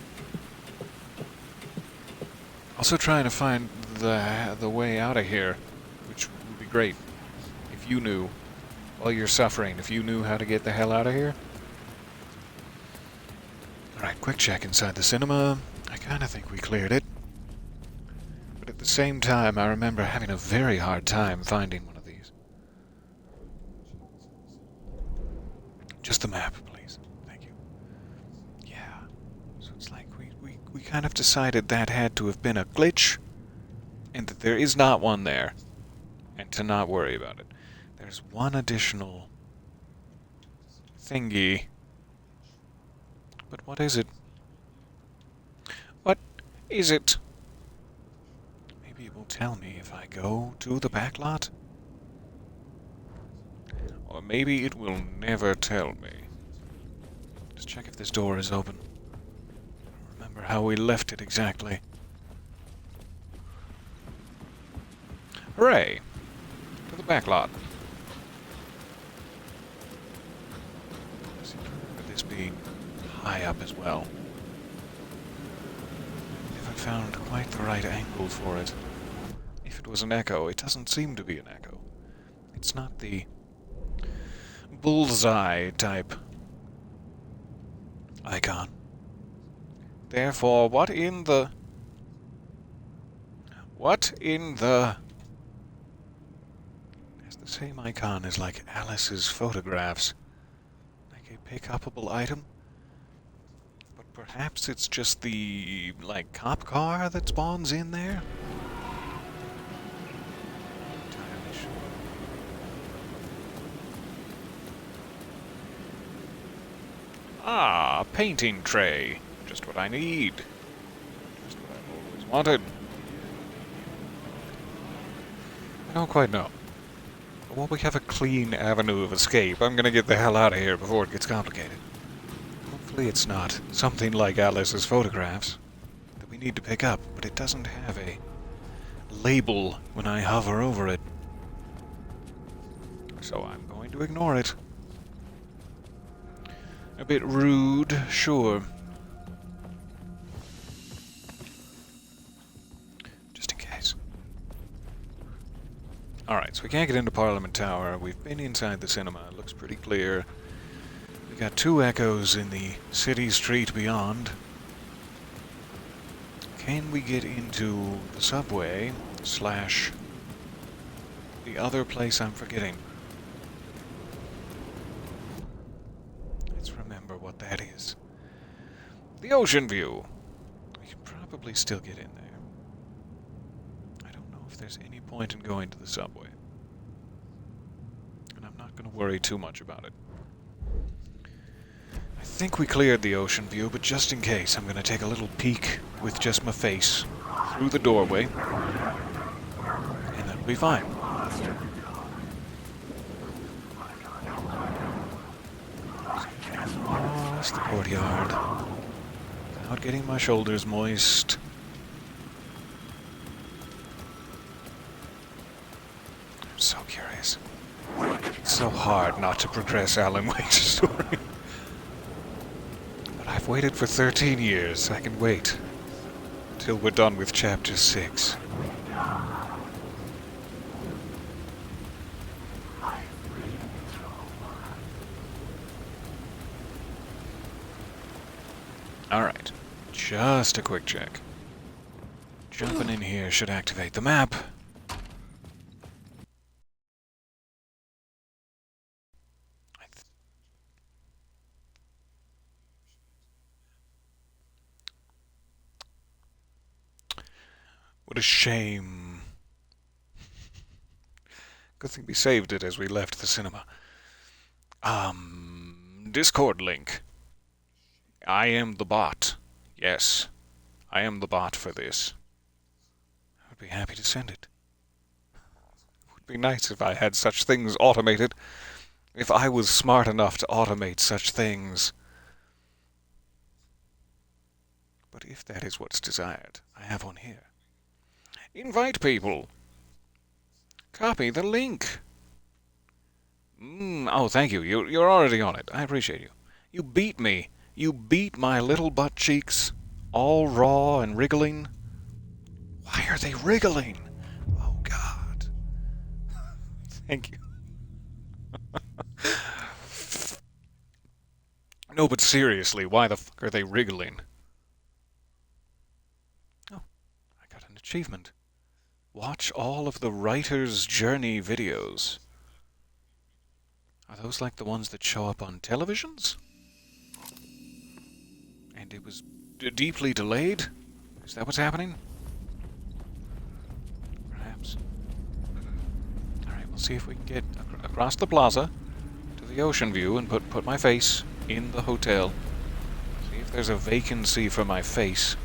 Also trying to find the way out of here, which would be great if you knew, while you're suffering, if you knew how to get the hell out of here. Alright, quick check inside the cinema. I kinda think we cleared it. But at the same time, I remember having a very hard time finding one of these. Just the map, please. Thank you. Yeah. So it's like we kind of decided that had to have been a glitch, and that there is not one there, and to not worry about it. There's one additional thingy. But what is it? What is it? Maybe it will tell me if I go to the back lot? Or maybe it will never tell me. Let's check if this door is open. I don't remember how we left it exactly. Hooray! To the back lot. I seem to remember this being high up as well. Never found quite the right angle for it. If it was an echo, it doesn't seem to be an echo. It's not the bullseye type icon. Therefore, what in the... It's the same icon as like Alice's photographs. Like a pick-upable item. But perhaps it's just the, like, cop car that spawns in there? Entirely sure. Ah, a painting tray. Just what I need. Just what I've always wanted. I don't quite know. But while we have a clean avenue of escape, I'm gonna get the hell out of here before it gets complicated. Hopefully it's not something like Alice's photographs that we need to pick up, but it doesn't have a label when I hover over it. So I'm going to ignore it. A bit rude, sure. Just in case. Alright, so we can't get into Parliament Tower. We've been inside the cinema. It looks pretty clear. We got 2 echoes in the city street beyond. Can we get into the subway / the other place I'm forgetting? Let's remember what that is. The Ocean View. We can probably still get in there. I don't know if there's any point in going to the subway. And I'm not going to worry too much about it. I think we cleared the Ocean View, but just in case, I'm going to take a little peek with just my face through the doorway. And that'll be fine. Across the courtyard. Without getting my shoulders moist. I'm so curious. It's so hard not to progress Alan Wake's story. But I've waited for 13 years. I can wait until we're done with Chapter 6. Alright, just a quick check. Jumping in here should activate the map. What a shame. Good thing we saved it as we left the cinema. Discord link. I am the bot. Yes, I am the bot for this. I would be happy to send it. It would be nice if I had such things automated. If I was smart enough to automate such things. But if that is what's desired, I have one here. Invite people. Copy the link. Oh, thank you. You're already on it. I appreciate you. You beat me. You beat my little butt cheeks, all raw and wriggling. Why are they wriggling? Oh, God. Thank you. No, but seriously, why the fuck are they wriggling? Oh, I got an achievement. Watch all of the Writer's Journey videos. Are those like the ones that show up on televisions? And it was deeply delayed? Is that what's happening? Perhaps. Alright, we'll see if we can get across the plaza to the Ocean View and put my face in the hotel. See if there's a vacancy for my face.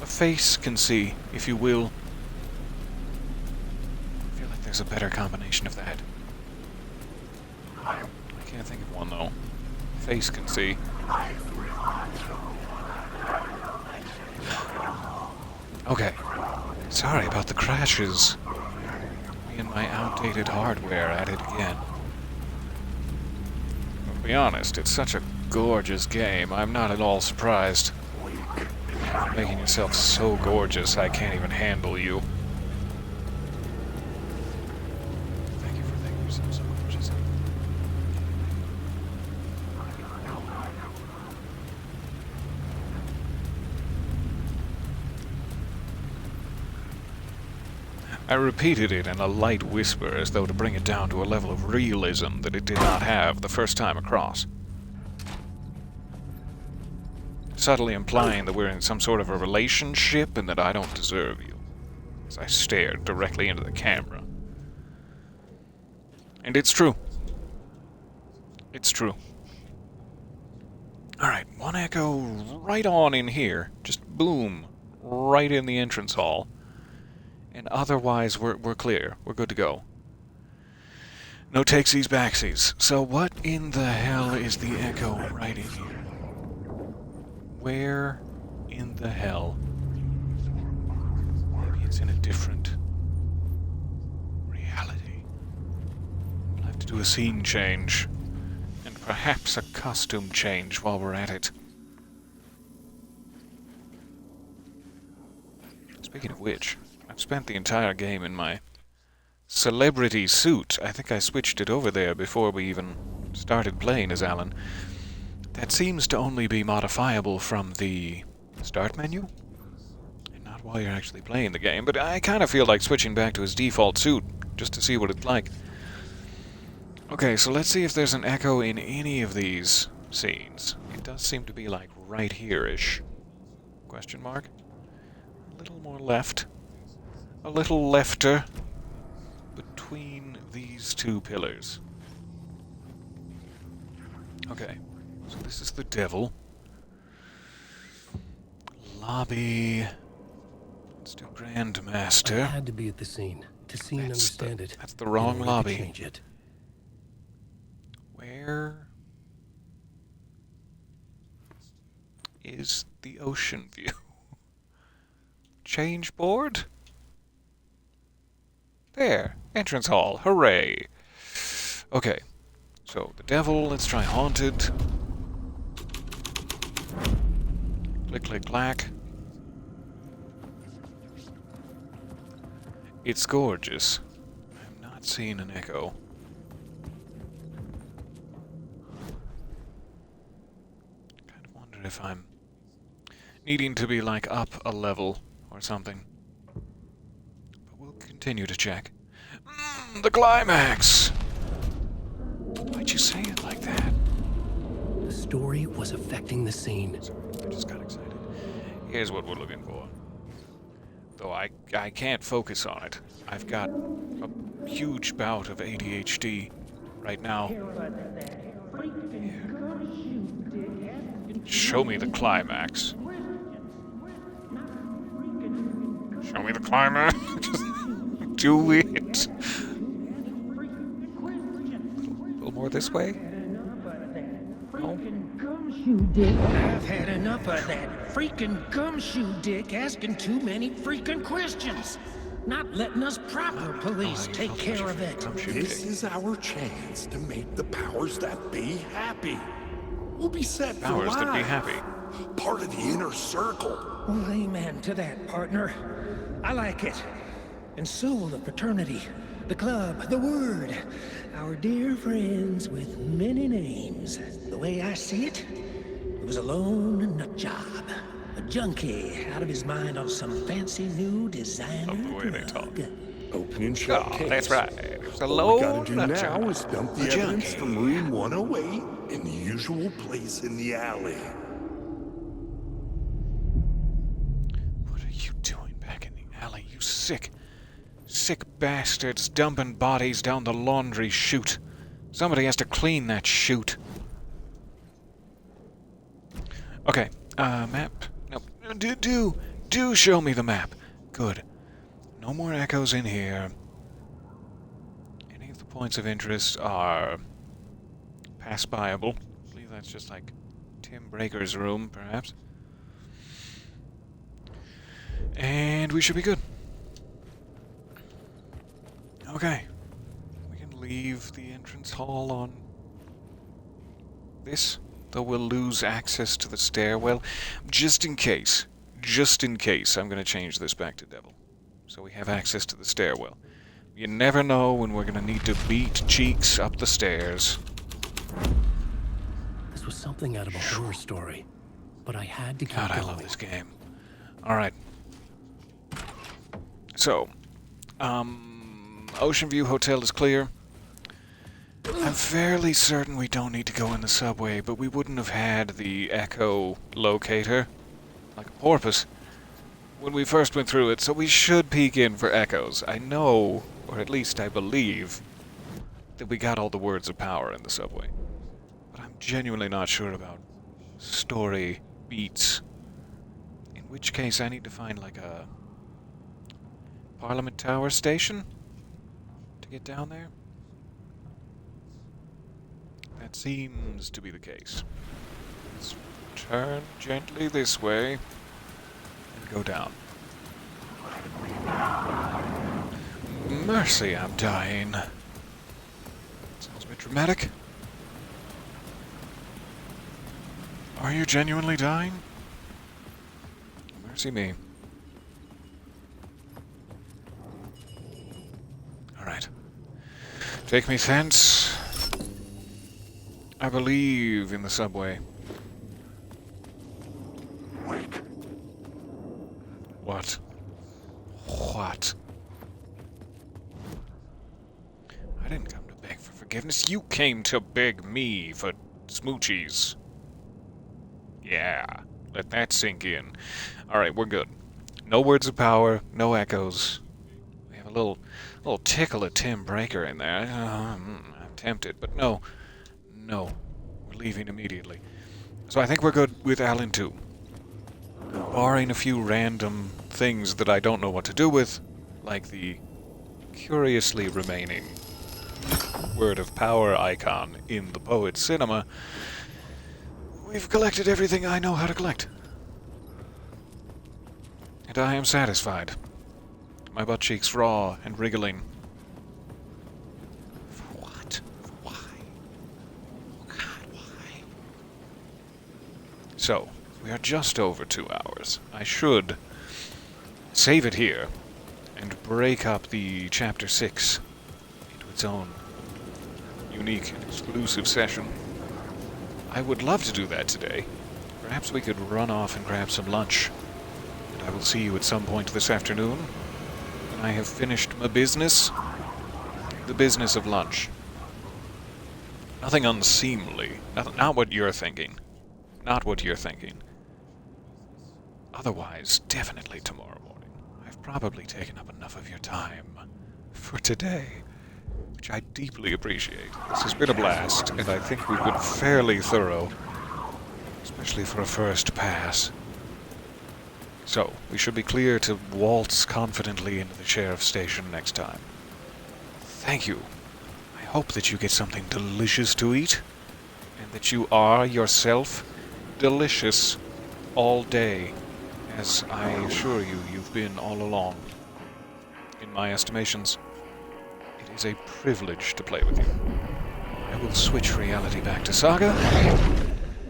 A face can see, if you will. I feel like there's a better combination of that. Can't think of one, though. Face can see. Okay. Sorry about the crashes. Me and my outdated hardware at it again. To be honest, it's such a gorgeous game. I'm not at all surprised. You're making yourself so gorgeous, I can't even handle you. Thank you for making yourself so gorgeous. I repeated it in a light whisper as though to bring it down to a level of realism that it did not have the first time across. Subtly implying that we're in some sort of a relationship and that I don't deserve you, as I stared directly into the camera. And it's true. It's true. Alright, one echo right on in here. Just boom. Right in the entrance hall. And otherwise, we're clear. We're good to go. No takesies backsies. So what in the hell is the echo right in here? Where in the hell? Maybe it's in a different reality. We'll have to do a scene change. And perhaps a costume change while we're at it. Speaking of which, I've spent the entire game in my celebrity suit. I think I switched it over there before we even started playing as Alan. That seems to only be modifiable from the start menu, and not while you're actually playing the game, but I kind of feel like switching back to his default suit, just to see what it's like. Okay, so let's see if there's an echo in any of these scenes. It does seem to be like right here-ish. Question mark? A little more left. A little lefter between these two pillars. Okay, so this is the devil. Lobby. Let's do I Grandmaster. had to be at the scene to see and understand it. That's the wrong in order to lobby. change it. Where is the ocean view? Change board? There. Entrance hall. Hooray. Okay. So, the devil. Let's try haunted. Click, click, clack. It's gorgeous. I'm not seeing an echo. Kind of wonder if I'm needing to be, like, up a level or something. But we'll continue to check. The climax! Why'd you say it like that? The story was affecting the scene. I just got excited. Here's what we're looking for. Though I can't focus on it. I've got a huge bout of ADHD right now. Show me the climax. Show me the climax. Do it. A little more this way. I've had enough of that freaking gumshoe dick asking too many freaking questions. Not letting us proper police take care of it. This is our chance to make the powers that be happy. We'll be set for Powers that be life. happy. Part of the inner circle. Well, amen to that, partner. I like it. And so will the fraternity, the club, the word. Our dear friends with many names. The way I see it, it was a lone nut job. A junkie out of his mind on some fancy new designer Love the way they drug. talk. Open and shut Oh, case. that's right. It's a All we gotta low do nut now job. is dump the A evidence junkie. from room 108 in the usual place in the alley. What are you doing back in the alley, you sick bastards dumping bodies down the laundry chute? Somebody has to clean that chute. Okay, map. No, do show me the map. Good. No more echoes in here. Any of the points of interest are pass-byable. I believe that's just like Tim Breaker's room, perhaps. And we should be good. Okay. We can leave the entrance hall on this, though we'll lose access to the stairwell. Just in case, I'm going to change this back to Devil, so we have access to the stairwell. You never know when we're going to need to beat cheeks up the stairs. This was something out of a horror story, but I had to keep going. God, I love this game. Alright. So, Ocean View Hotel is clear. I'm fairly certain we don't need to go in the subway, but we wouldn't have had the echo locator, like a porpoise, when we first went through it, so we should peek in for echoes. I know, or at least I believe, that we got all the words of power in the subway. But I'm genuinely not sure about story beats. In which case I need to find like a Parliament Tower station to get down there. That seems to be the case. Let's turn gently this way and go down. Mercy, I'm dying. Sounds a bit dramatic. Are you genuinely dying? Mercy me. Alright. Take me thence. I believe in the subway. Wait. What? What? I didn't come to beg for forgiveness. You came to beg me for smoochies. Yeah, let that sink in. Alright, we're good. No words of power, no echoes. We have a little tickle of Tim Breaker in there. I'm tempted, but no. No. We're leaving immediately. So I think we're good with Alan 2. Barring a few random things that I don't know what to do with, like the curiously remaining word of power icon in the Poet's Cinema, we've collected everything I know how to collect. And I am satisfied. My butt cheeks raw and wriggling. For what? Why? Oh God, why? So, we are just over 2 hours. I should save it here and break up the Chapter 6 into its own unique and exclusive session. I would love to do that today. Perhaps we could run off and grab some lunch. And I will see you at some point this afternoon when I have finished my business. The business of lunch. Nothing unseemly. Not what you're thinking. Not what you're thinking. Otherwise, definitely tomorrow morning. I've probably taken up enough of your time for today, which I deeply appreciate. This has been a blast, and I think we've been fairly thorough, especially for a first pass. So, we should be clear to waltz confidently into the sheriff's station next time. Thank you. I hope that you get something delicious to eat, and that you are yourself delicious all day, as I assure you you've been all along. In my estimations, it is a privilege to play with you. I will switch reality back to Saga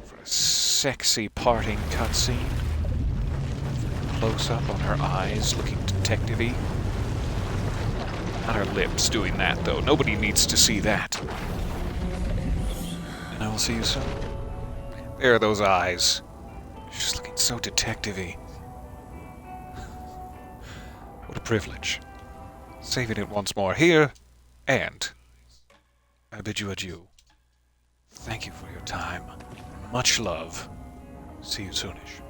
for a sexy parting cutscene. Close up on her eyes, looking detective-y. Not her lips doing that, though. Nobody needs to see that. And I will see you soon. There are those eyes. She's looking so detective-y. What a privilege. Saving it once more here, and I bid you adieu. Thank you for your time. Much love. See you soonish.